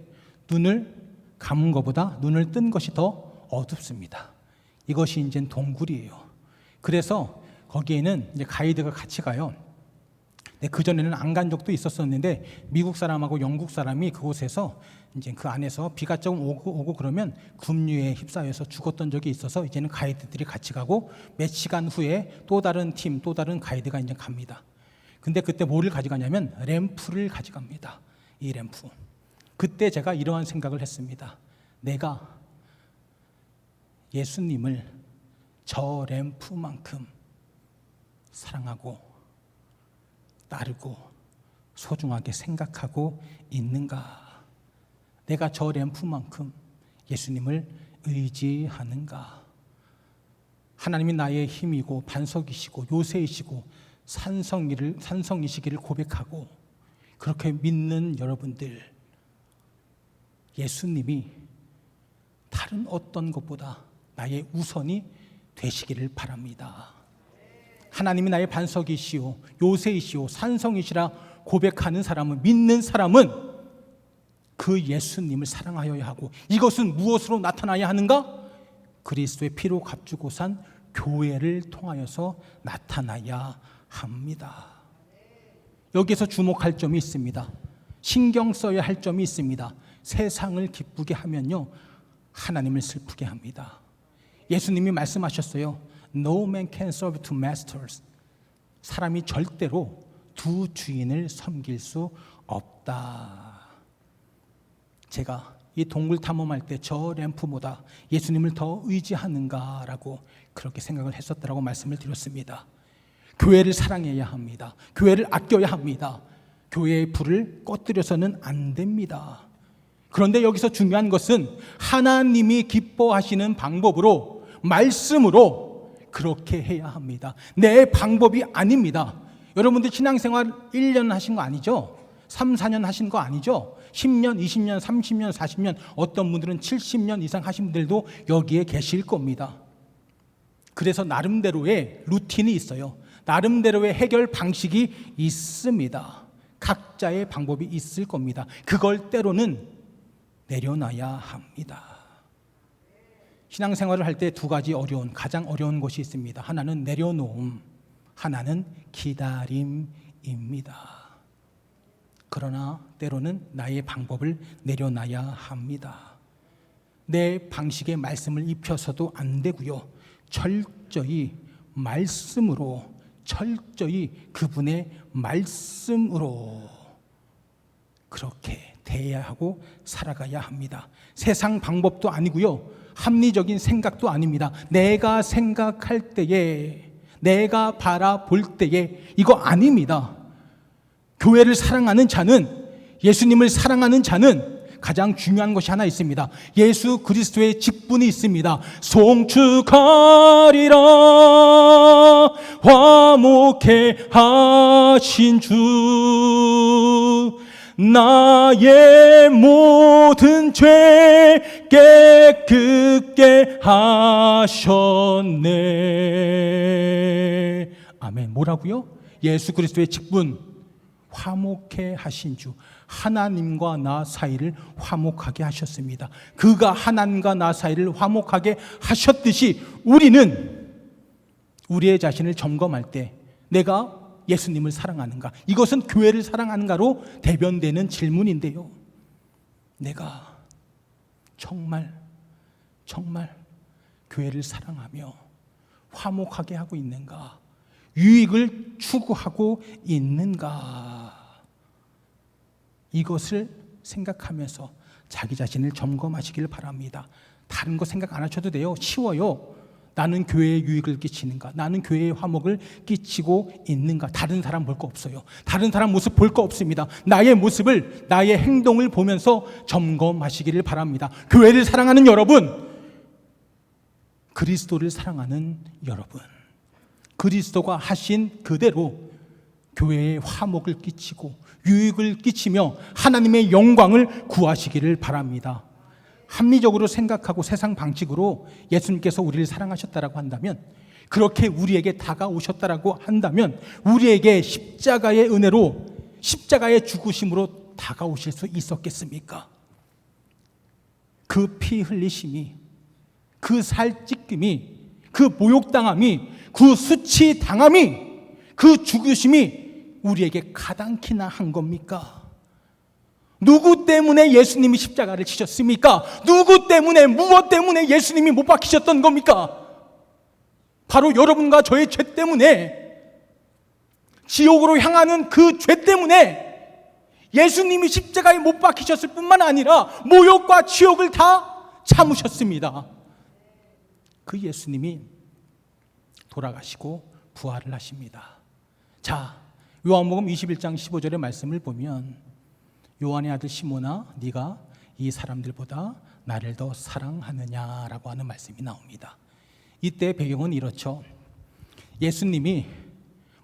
눈을 감은 것보다 눈을 뜬 것이 더 어둡습니다. 이것이 이제 동굴이에요. 그래서 거기에는 이제 가이드가 같이 가요. 그 전에는 안 간 적도 있었었는데 미국 사람하고 영국 사람이 그곳에서 이제 그 안에서 비가 좀 오고 그러면 급류에 휩싸여서 죽었던 적이 있어서 이제는 가이드들이 같이 가고 몇 시간 후에 또 다른 팀, 또 다른 가이드가 이제 갑니다. 근데 그때 뭐를 가져가냐면 램프를 가져갑니다. 이 램프. 그때 제가 이러한 생각을 했습니다. 내가 예수님을 저 램프만큼 사랑하고 따르고 소중하게 생각하고 있는가? 내가 저 램프만큼 예수님을 의지하는가? 하나님이 나의 힘이고 반석이시고 요새이시고 산성이시기를 고백하고 그렇게 믿는 여러분들, 예수님이 다른 어떤 것보다 나의 우선이 되시기를 바랍니다. 하나님이 나의 반석이시오 요새이시오 산성이시라 고백하는 사람은, 믿는 사람은 그 예수님을 사랑하여야 하고, 이것은 무엇으로 나타나야 하는가? 그리스도의 피로 값주고 산 교회를 통하여서 나타나야 합니다. 여기에서 주목할 점이 있습니다. 신경 써야 할 점이 있습니다. 세상을 기쁘게 하면요, 하나님을 슬프게 합니다. 예수님이 말씀하셨어요. No man can serve two masters. 사람이 절대로 두 주인을 섬길 수 없다. 제가 이 동굴 탐험할 때 저 램프보다 예수님을 더 의지하는가라고 그렇게 생각을 했었다라고 말씀을 드렸습니다. 교회를 사랑해야 합니다. 교회를 아껴야 합니다. 교회의 불을 꺼뜨려서는 안 됩니다. 그런데 여기서 중요한 것은 하나님이 기뻐하시는 방법으로, 말씀으로 그렇게 해야 합니다. 내 방법이 아닙니다. 여러분들 신앙생활 1년 하신 거 아니죠? 3, 4년 하신 거 아니죠? 10년, 20년, 30년, 40년, 어떤 분들은 70년 이상 하신 분들도 여기에 계실 겁니다. 그래서 나름대로의 루틴이 있어요. 나름대로의 해결 방식이 있습니다. 각자의 방법이 있을 겁니다. 그걸 때로는 내려놔야 합니다. 신앙생활을 할 때 두 가지 가장 어려운 것이 있습니다. 하나는 내려놓음, 하나는 기다림입니다. 그러나 때로는 나의 방법을 내려놔야 합니다. 내 방식의 말씀을 입혀서도 안 되고요. 철저히 말씀으로, 철저히 그분의 말씀으로 그렇게 대해야 하고 살아가야 합니다. 세상 방법도 아니고요, 합리적인 생각도 아닙니다. 내가 생각할 때에, 내가 바라볼 때에 이거 아닙니다. 교회를 사랑하는 자는, 예수님을 사랑하는 자는 가장 중요한 것이 하나 있습니다. 예수 그리스도의 직분이 있습니다. 송축하리라 화목해 하신 주, 나의 모든 죄 깨끗게 하셨네. 아멘. 뭐라고요? 예수 그리스도의 직분, 화목해 하신 주, 하나님과 나 사이를 화목하게 하셨습니다. 그가 하나님과 나 사이를 화목하게 하셨듯이 우리는 우리의 자신을 점검할 때 내가 예수님을 사랑하는가, 이것은 교회를 사랑하는가로 대변되는 질문인데요, 내가 정말 교회를 사랑하며 화목하게 하고 있는가, 유익을 추구하고 있는가, 이것을 생각하면서 자기 자신을 점검하시길 바랍니다. 다른 거 생각 안 하셔도 돼요. 쉬워요. 나는 교회에 유익을 끼치는가? 나는 교회에 화목을 끼치고 있는가? 다른 사람 볼 거 없어요. 다른 사람 모습 볼 거 없습니다. 나의 모습을, 나의 행동을 보면서 점검하시기를 바랍니다. 교회를 사랑하는 여러분, 그리스도를 사랑하는 여러분, 그리스도가 하신 그대로 교회에 화목을 끼치고 유익을 끼치며 하나님의 영광을 구하시기를 바랍니다. 합리적으로 생각하고 세상 방식으로 예수님께서 우리를 사랑하셨다라고 한다면, 그렇게 우리에게 다가오셨다라고 한다면, 우리에게 십자가의 은혜로, 십자가의 죽으심으로 다가오실 수 있었겠습니까? 그 피 흘리심이, 그 살 찢김이, 그 모욕당함이, 그 수치당함이, 그 죽으심이 우리에게 가당키나 한 겁니까? 누구 때문에 예수님이 십자가를 지셨습니까? 누구 때문에, 무엇 때문에 예수님이 못 박히셨던 겁니까? 바로 여러분과 저의 죄 때문에, 지옥으로 향하는 그 죄 때문에 예수님이 십자가에 못 박히셨을 뿐만 아니라 모욕과 지옥을 다 참으셨습니다. 그 예수님이 돌아가시고 부활을 하십니다. 자, 요한복음 21장 15절의 말씀을 보면, 요한의 아들 시몬아, 네가 이 사람들보다 나를 더 사랑하느냐라고 하는 말씀이 나옵니다. 이때 배경은 이렇죠. 예수님이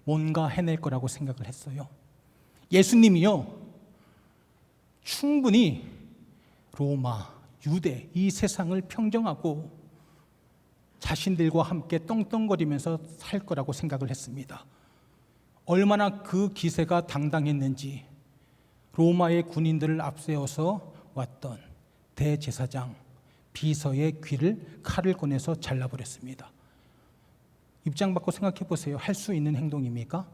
뭔가 해낼 거라고 생각을 했어요. 예수님이요, 충분히 로마, 유대, 이 세상을 평정하고 자신들과 함께 떵떵거리면서 살 거라고 생각을 했습니다. 얼마나 그 기세가 당당했는지, 로마의 군인들을 앞세워서 왔던 대제사장 비서의 귀를 칼을 꺼내서 잘라버렸습니다. 입장 바꿔 생각해 보세요. 할 수 있는 행동입니까?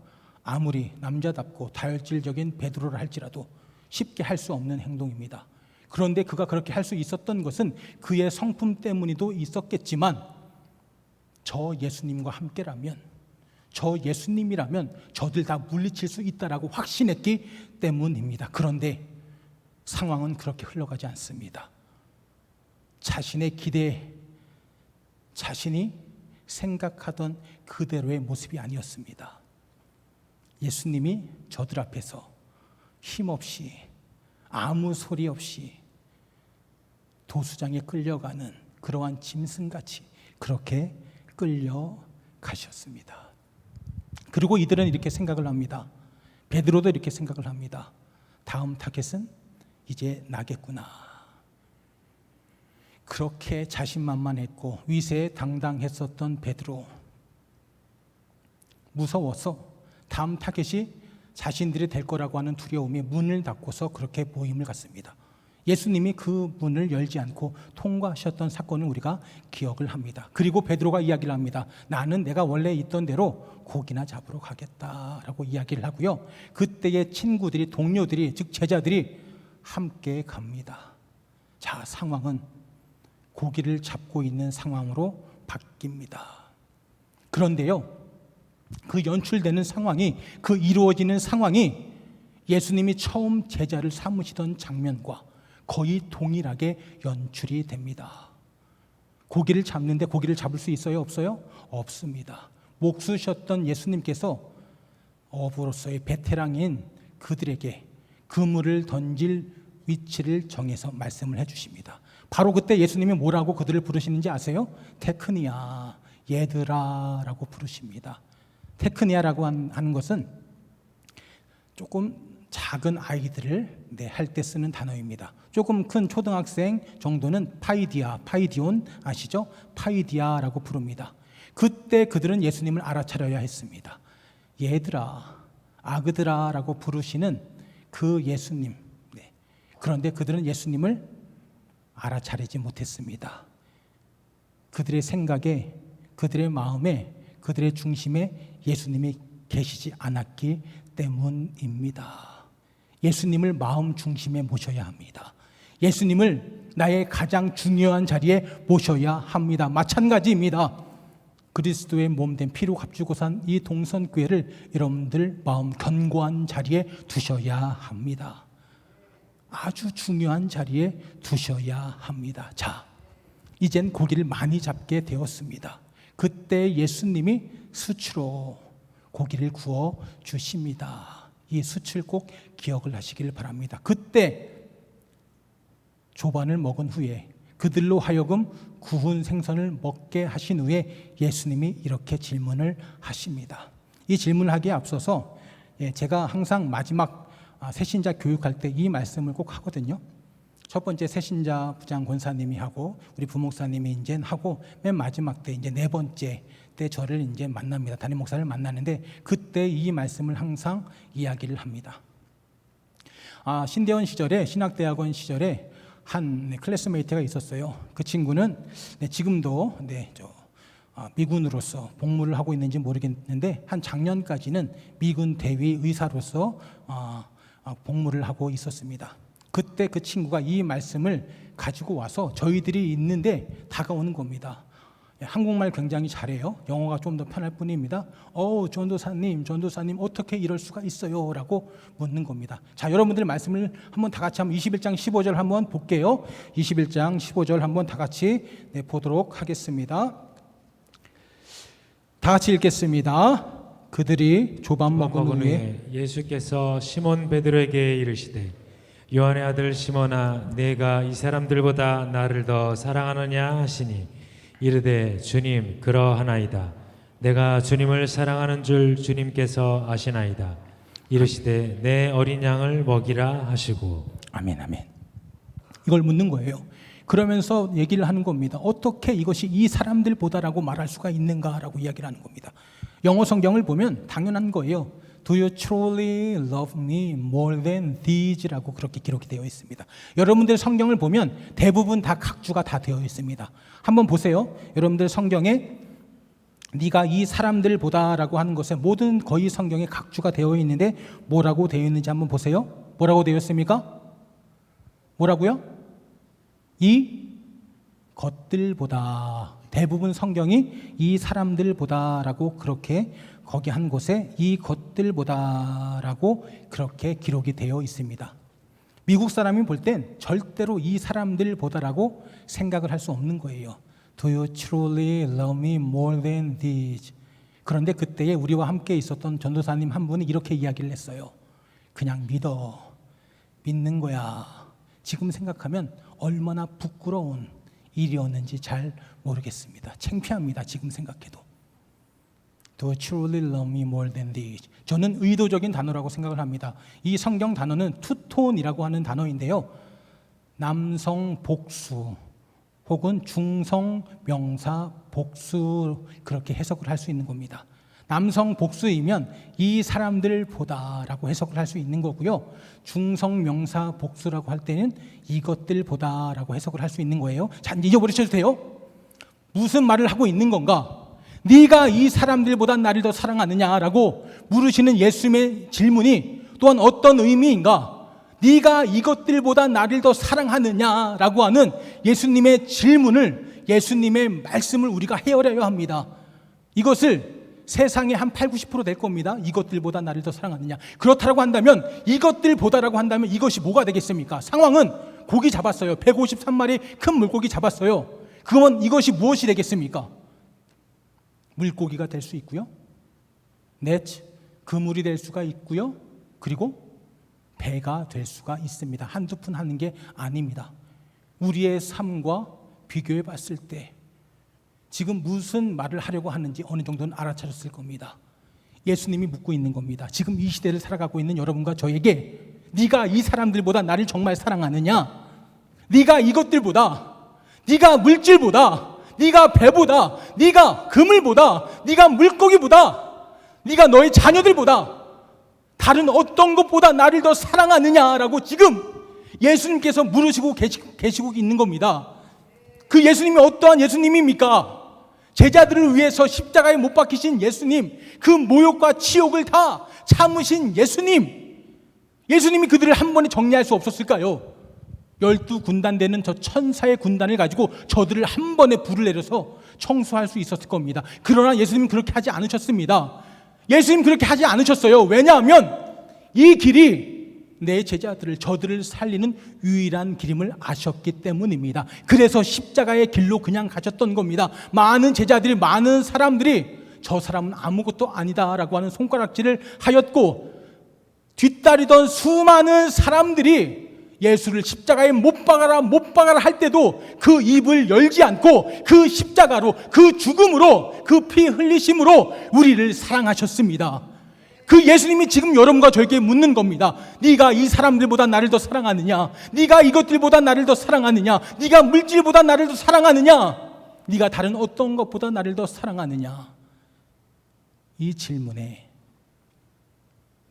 아무리 남자답고 다혈질적인 베드로를 할지라도 쉽게 할 수 없는 행동입니다. 그런데 그가 그렇게 할 수 있었던 것은 그의 성품 때문에도 있었겠지만, 저 예수님과 함께라면, 저 예수님이라면 저들 다 물리칠 수 있다라고 확신했기 때문입니다. 그런데 상황은 그렇게 흘러가지 않습니다. 자신의 기대, 자신이 생각하던 그대로의 모습이 아니었습니다. 예수님이 저들 앞에서 힘없이, 아무 소리 없이 도수장에 끌려가는 그러한 짐승같이 그렇게 끌려가셨습니다. 그리고 이들은 이렇게 생각을 합니다. 베드로도 이렇게 생각을 합니다. 다음 타겟은 이제 나겠구나. 그렇게 자신만만했고 위세에 당당했었던 베드로, 무서워서 다음 타겟이 자신들이 될 거라고 하는 두려움에 문을 닫고서 그렇게 모임을 갖습니다. 예수님이 그 문을 열지 않고 통과하셨던 사건을 우리가 기억을 합니다. 그리고 베드로가 이야기를 합니다. 나는 내가 원래 있던 대로 고기나 잡으러 가겠다라고 이야기를 하고요. 그때의 친구들이, 동료들이, 즉 제자들이 함께 갑니다. 자, 상황은 고기를 잡고 있는 상황으로 바뀝니다. 그런데요, 그 연출되는 상황이, 그 이루어지는 상황이 예수님이 처음 제자를 삼으시던 장면과 거의 동일하게 연출이 됩니다. 고기를 잡는데 고기를 잡을 수 있어요? 없어요? 없습니다. 목수셨던 예수님께서 어부로서의 베테랑인 그들에게 그물을 던질 위치를 정해서 말씀을 해주십니다. 바로 그때 예수님이 뭐라고 그들을 부르시는지 아세요? 테크니아, 얘들아 라고 부르십니다. 테크니아라고 하는 것은 조금 작은 아이들을 할 때 쓰는 단어입니다. 조금 큰 초등학생 정도는 파이디온 아시죠? 파이디아라고 부릅니다. 그때 그들은 예수님을 알아차려야 했습니다. 얘들아, 아그들아 라고 부르시는 그 예수님. 그런데 그들은 예수님을 알아차리지 못했습니다. 그들의 생각에, 그들의 마음에, 그들의 중심에 예수님이 계시지 않았기 때문입니다. 예수님을 마음 중심에 모셔야 합니다. 예수님을 나의 가장 중요한 자리에 모셔야 합니다. 마찬가지입니다. 그리스도의 몸된 피로 값주고 산 이 동선교회를 여러분들 마음 견고한 자리에 두셔야 합니다. 아주 중요한 자리에 두셔야 합니다. 자, 이젠 고기를 많이 잡게 되었습니다. 그때 예수님이 수치로 고기를 구워 주십니다. 이 수치를 꼭 기억을 하시길 바랍니다. 그때 조반을 먹은 후에 그들로 하여금 구운 생선을 먹게 하신 후에 예수님이 이렇게 질문을 하십니다. 이 질문을 하기에 앞서서 제가 항상 마지막 새신자 교육할 때 이 말씀을 꼭 하거든요. 첫 번째 새신자 부장 권사님이 하고 우리 부목사님이 이제 하고 맨 마지막 때 이제 네 번째 때 저를 이제 만납니다. 담임 목사를 만나는데 그때 이 말씀을 항상 이야기를 합니다. 신대원 시절에 신학대학원 시절에 한 클래스메이트가 있었어요. 그 친구는 지금도 미군으로서 복무를 하고 있는지 모르겠는데 한 작년까지는 미군 대위 의사로서 복무를 하고 있었습니다. 그때 그 친구가 이 말씀을 가지고 와서 저희들이 있는데 다가오는 겁니다. 한국말 굉장히 잘해요. 영어가 좀 더 편할 뿐입니다. 전도사님 어떻게 이럴 수가 있어요? 라고 묻는 겁니다. 자, 여러분들 말씀을 한번 다 같이 한번 21장 15절 한번 볼게요. 21장 15절 한번 다 같이 보도록 하겠습니다. 다 같이 읽겠습니다. 그들이 조반 먹은 후에 예수께서 시몬 베드로에게 이르시되 요한의 아들 시몬아 내가 이 사람들보다 나를 더 사랑하느냐 하시니 이르되 주님 그러하나이다. 내가 주님을 사랑하는 줄 주님께서 아시나이다. 이르시되 내 어린 양을 먹이라 하시고. 아멘. 이걸 묻는 거예요. 그러면서 얘기를 하는 겁니다. 어떻게 이것이 이 사람들보다라고 말할 수가 있는가라고 이야기를 하는 겁니다. 영어 성경을 보면 당연한 거예요. Do you truly love me more than these?라고 그렇게 기록이 되어 있습니다. 여러분들 성경을 보면 대부분 다 각주가 다 되어 있습니다. 한번 보세요. 여러분들 성경에 네가 이 사람들보다라고 하는 것에 모든 거의 성경에 각주가 되어 있는데 뭐라고 되어 있는지 한번 보세요. 뭐라고 되어 있습니까? 뭐라고요? 이 것들보다. 대부분 성경이 이 사람들보다라고 그렇게 거기 한 곳에 이 것들보다라고 그렇게 기록이 되어 있습니다. 미국 사람이 볼 땐 절대로 이 사람들보다라고 생각을 할 수 없는 거예요. Do you truly love me more than these? 그런데 그때에 우리와 함께 있었던 전도사님 한 분이 이렇게 이야기를 했어요. 그냥 믿는 거야. 지금 생각하면 얼마나 부끄러운 일이었는지 잘 모르겠습니다. 창피합니다. 지금 생각해도. Do you truly love me more than these? 저는 의도적인 단어라고 생각을 합니다. 이 성경 단어는 투톤이라고 하는 단어인데요. 남성 복수 혹은 중성 명사 복수 그렇게 해석을 할 수 있는 겁니다. 남성 복수이면 이 사람들보다라고 해석을 할 수 있는 거고요. 중성 명사 복수라고 할 때는 이것들보다라고 해석을 할 수 있는 거예요. 자, 잊어버리셔도 돼요. 무슨 말을 하고 있는 건가? 네가 이 사람들보다 나를 더 사랑하느냐라고 물으시는 예수님의 질문이 또한 어떤 의미인가? 네가 이것들보다 나를 더 사랑하느냐라고 하는 예수님의 질문을, 예수님의 말씀을 우리가 헤아려야 합니다. 이것을 세상의 한 80~90% 될 겁니다. 이것들보다 나를 더 사랑하느냐. 그렇다고 한다면, 이것들보다라고 한다면 이것이 뭐가 되겠습니까? 상황은 고기 잡았어요. 153마리 큰 물고기 잡았어요. 그러면 이것이 무엇이 되겠습니까? 물고기가 될 수 있고요. 넷, 그물이 될 수가 있고요. 그리고 배가 될 수가 있습니다. 한두 푼 하는 게 아닙니다. 우리의 삶과 비교해 봤을 때 지금 무슨 말을 하려고 하는지 어느 정도는 알아차렸을 겁니다. 예수님이 묻고 있는 겁니다. 지금 이 시대를 살아가고 있는 여러분과 저에게 네가 이 사람들보다 나를 정말 사랑하느냐? 네가 이것들보다, 네가 물질보다, 네가 배보다, 네가 그물보다, 네가 물고기보다, 네가 너의 자녀들보다 다른 어떤 것보다 나를 더 사랑하느냐라고 지금 예수님께서 물으시고 계시고 있는 겁니다. 그 예수님이 어떠한 예수님입니까? 제자들을 위해서 십자가에 못 박히신 예수님, 그 모욕과 치욕을 다 참으신 예수님이 그들을 한 번에 정리할 수 없었을까요? 12군단 되는 저 천사의 군단을 가지고 저들을 한 번에 불을 내려서 청소할 수 있었을 겁니다. 그러나 예수님은 그렇게 하지 않으셨습니다. 예수님 그렇게 하지 않으셨어요. 왜냐하면 이 길이 내 제자들을, 저들을 살리는 유일한 길임을 아셨기 때문입니다. 그래서 십자가의 길로 그냥 가셨던 겁니다. 많은 제자들이, 많은 사람들이 저 사람은 아무것도 아니다라고 하는 손가락질을 하였고, 뒤따르던 수많은 사람들이 예수를 십자가에 못 박아라 할 때도 그 입을 열지 않고 그 십자가로, 그 죽음으로, 그 피 흘리심으로 우리를 사랑하셨습니다. 그 예수님이 지금 여러분과 저에게 묻는 겁니다. 네가 이 사람들보다 나를 더 사랑하느냐? 네가 이것들보다 나를 더 사랑하느냐? 네가 물질보다 나를 더 사랑하느냐? 네가 다른 어떤 것보다 나를 더 사랑하느냐? 이 질문에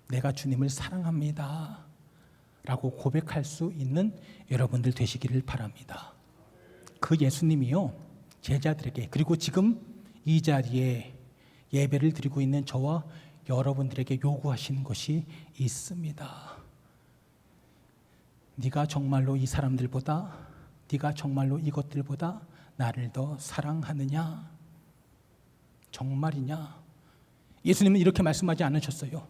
내가 주님을 사랑합니다 라고 고백할 수 있는 여러분들 되시기를 바랍니다. 그 예수님이요, 제자들에게, 그리고 지금 이 자리에 예배를 드리고 있는 저와 여러분들에게 요구하시는 것이 있습니다. 네가 정말로 이 사람들보다, 네가 정말로 이것들보다 나를 더 사랑하느냐? 정말이냐? 예수님은 이렇게 말씀하지 않으셨어요.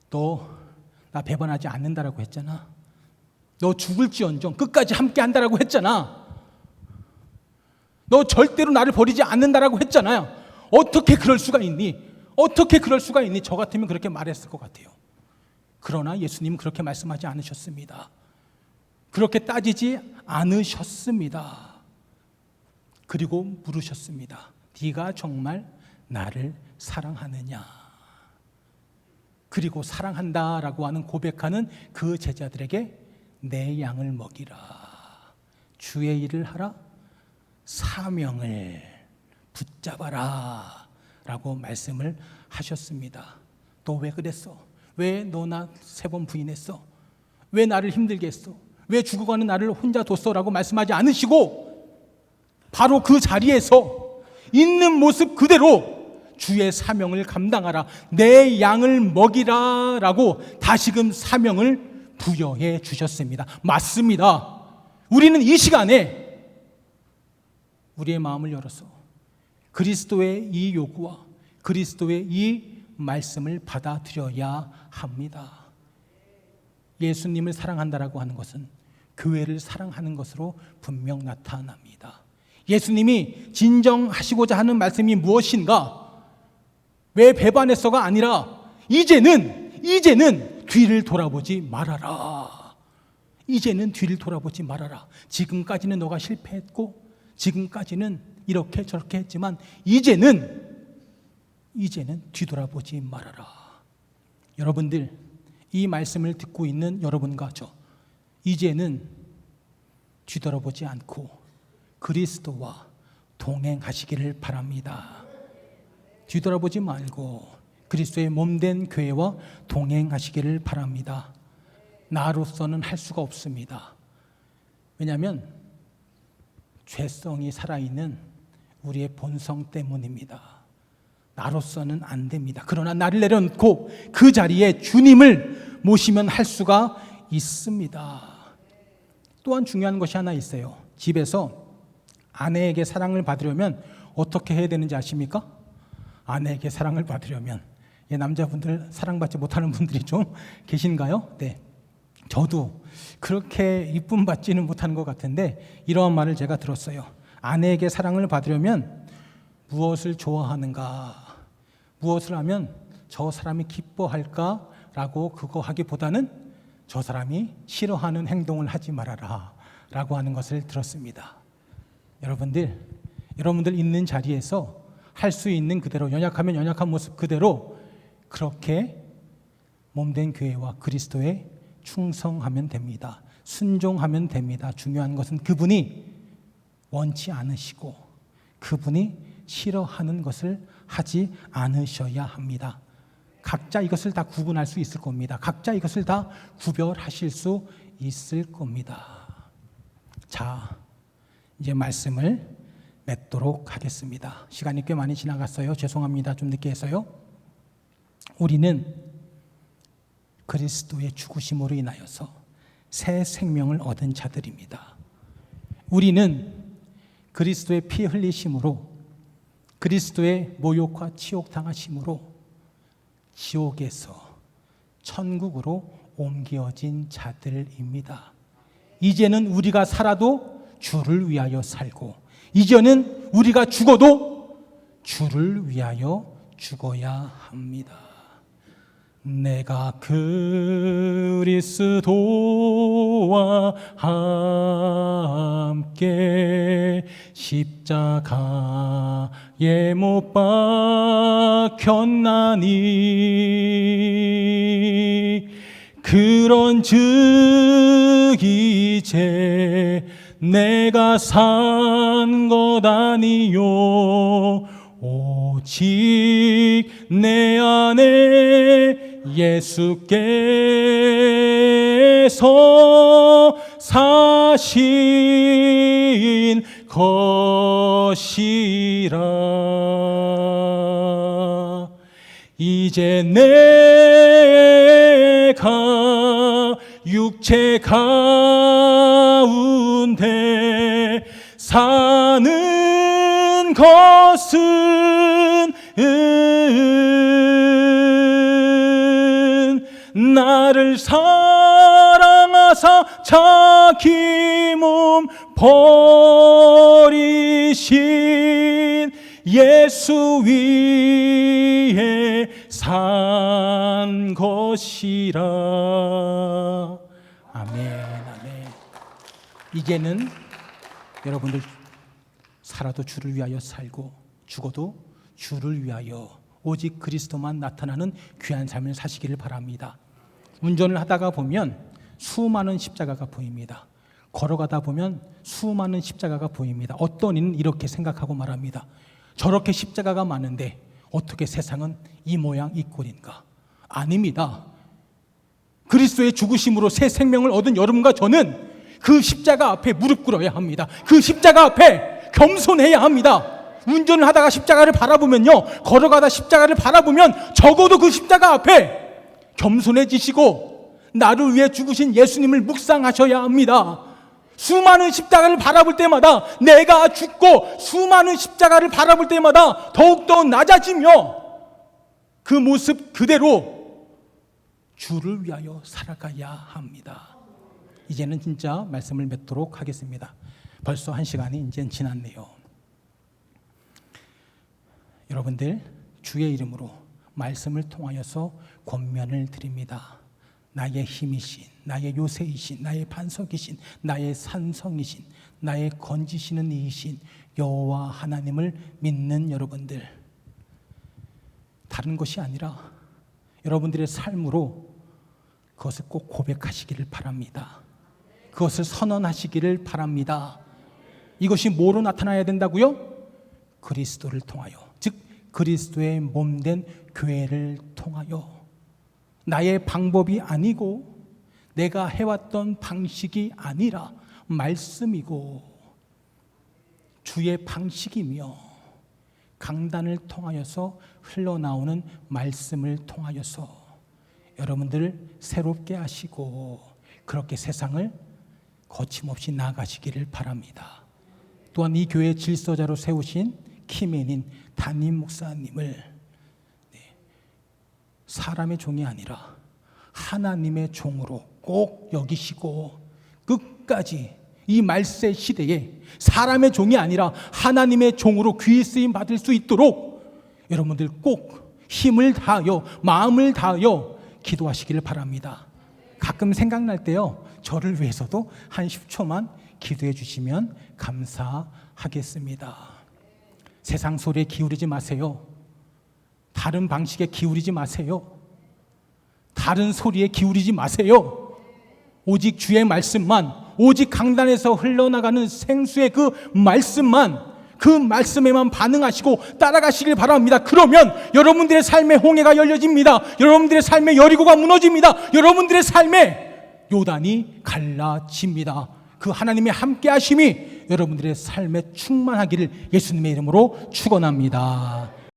너 나 배반하지 않는다라고 했잖아. 너 죽을지언정 끝까지 함께 한다라고 했잖아. 너 절대로 나를 버리지 않는다라고 했잖아요. 어떻게 그럴 수가 있니? 어떻게 그럴 수가 있니? 저 같으면 그렇게 말했을 것 같아요. 그러나 예수님은 그렇게 말씀하지 않으셨습니다. 그렇게 따지지 않으셨습니다. 그리고 물으셨습니다. 네가 정말 나를 사랑하느냐? 그리고 사랑한다라고 하는 고백하는 그 제자들에게 내 양을 먹이라, 주의 일을 하라, 사명을 붙잡아라 라고 말씀을 하셨습니다. 너 왜 그랬어? 왜 너 나 3번 부인했어? 왜 나를 힘들게 했어? 왜 죽어가는 나를 혼자 뒀어? 라고 말씀하지 않으시고 바로 그 자리에서 있는 모습 그대로 주의 사명을 감당하라, 내 양을 먹이라 라고 다시금 사명을 부여해 주셨습니다. 맞습니다. 우리는 이 시간에 우리의 마음을 열어서 그리스도의 이 요구와 그리스도의 이 말씀을 받아들여야 합니다. 예수님을 사랑한다라고 하는 것은 교회를 사랑하는 것으로 분명 나타납니다. 예수님이 진정하시고자 하는 말씀이 무엇인가? 왜 배반했어가 아니라 이제는 뒤를 돌아보지 말아라. 이제는 뒤를 돌아보지 말아라. 지금까지는 너가 실패했고 지금까지는 이렇게 저렇게 했지만 이제는 뒤돌아보지 말아라. 여러분들, 이 말씀을 듣고 있는 여러분과 저, 이제는 뒤돌아보지 않고 그리스도와 동행하시기를 바랍니다. 뒤돌아보지 말고 그리스도의 몸된 교회와 동행하시기를 바랍니다. 나로서는 할 수가 없습니다. 왜냐하면 죄성이 살아있는 우리의 본성 때문입니다. 나로서는 안 됩니다. 그러나 나를 내려놓고 그 자리에 주님을 모시면 할 수가 있습니다. 또한 중요한 것이 하나 있어요. 집에서 아내에게 사랑을 받으려면 어떻게 해야 되는지 아십니까? 아내에게 사랑을 받으려면, 남자분들 사랑받지 못하는 분들이 좀 계신가요? 네, 저도 그렇게 이쁨 받지는 못하는 것 같은데 이러한 말을 제가 들었어요. 아내에게 사랑을 받으려면 무엇을 좋아하는가, 무엇을 하면 저 사람이 기뻐할까 라고 그거 하기보다는 저 사람이 싫어하는 행동을 하지 말아라 라고 하는 것을 들었습니다. 여러분들 있는 자리에서 할 수 있는 그대로, 연약하면 연약한 모습 그대로 그렇게 몸된 교회와 그리스도에 충성하면 됩니다. 순종하면 됩니다. 중요한 것은 그분이 원치 않으시고 그분이 싫어하는 것을 하지 않으셔야 합니다. 각자 이것을 다 구분할 수 있을 겁니다. 각자 이것을 다 구별하실 수 있을 겁니다. 자, 이제 말씀을 맺도록 하겠습니다. 시간이 꽤 많이 지나갔어요. 죄송합니다. 좀 늦게 해서요. 우리는 그리스도의 죽으심으로 인하여서 새 생명을 얻은 자들입니다. 우리는 그리스도의 피 흘리심으로, 그리스도의 모욕과 치욕 당하심으로 지옥에서 천국으로 옮겨진 자들입니다. 이제는 우리가 살아도 주를 위하여 살고, 이제는 우리가 죽어도 주를 위하여 죽어야 합니다. 내가 그리스도와 함께 십자가에 못 박혔나니, 그런즉 이제 내가 산 것 아니요 오직 내 안에 예수께서 사신 것이라. 이제 내가 육체 가운데 사는 것은 나를 사랑하사 자기 몸 버리신 예수 위에 산 것이라. 아멘, 아멘. 이제는 여러분들 살아도 주를 위하여 살고 죽어도 주를 위하여 오직 그리스도만 나타나는 귀한 삶을 사시기를 바랍니다. 운전을 하다가 보면 수많은 십자가가 보입니다. 걸어가다 보면 수많은 십자가가 보입니다. 어떤 이는 이렇게 생각하고 말합니다. 저렇게 십자가가 많은데 어떻게 세상은 이 모양 이 꼴인가? 아닙니다. 그리스도의 죽으심으로 새 생명을 얻은 여러분과 저는 그 십자가 앞에 무릎 꿇어야 합니다. 그 십자가 앞에 겸손해야 합니다. 운전을 하다가 십자가를 바라보면요, 걸어가다 십자가를 바라보면 적어도 그 십자가 앞에 겸손해지시고 나를 위해 죽으신 예수님을 묵상하셔야 합니다. 수많은 십자가를 바라볼 때마다 내가 죽고 수많은 십자가를 바라볼 때마다 더욱더 낮아지며 그 모습 그대로 주를 위하여 살아가야 합니다. 이제는 진짜 말씀을 맺도록 하겠습니다. 벌써 1시간이 이제 지났네요. 여러분들 주의 이름으로 말씀을 통하여서 권면을 드립니다. 나의 힘이신, 나의 요새이신, 나의 반석이신, 나의 산성이신, 나의 건지시는 이이신 여호와 하나님을 믿는 여러분들, 다른 것이 아니라 여러분들의 삶으로 그것을 꼭 고백하시기를 바랍니다. 그것을 선언하시기를 바랍니다. 이것이 뭐로 나타나야 된다고요? 그리스도를 통하여, 즉 그리스도의 몸된 교회를 통하여. 나의 방법이 아니고 내가 해왔던 방식이 아니라 말씀이고 주의 방식이며 강단을 통하여서 흘러나오는 말씀을 통하여서 여러분들을 새롭게 하시고 그렇게 세상을 거침없이 나아가시기를 바랍니다. 또한 이 교회의 질서자로 세우신 키맨인 담임 목사님을 사람의 종이 아니라 하나님의 종으로 꼭 여기시고 끝까지 이 말세 시대에 사람의 종이 아니라 하나님의 종으로 귀히 쓰임 받을 수 있도록 여러분들 꼭 힘을 다하여 마음을 다하여 기도하시기를 바랍니다. 가끔 생각날 때요, 저를 위해서도 한 10초만 기도해 주시면 감사하겠습니다. 세상 소리에 기울이지 마세요. 다른 방식에 기울이지 마세요. 다른 소리에 기울이지 마세요. 오직 주의 말씀만, 오직 강단에서 흘러나가는 생수의 그 말씀만, 그 말씀에만 반응하시고 따라가시길 바랍니다. 그러면 여러분들의 삶의 홍해가 열려집니다. 여러분들의 삶의 여리고가 무너집니다. 여러분들의 삶의 요단이 갈라집니다. 그 하나님의 함께 하심이 여러분들의 삶에 충만하기를 예수님의 이름으로 축원합니다.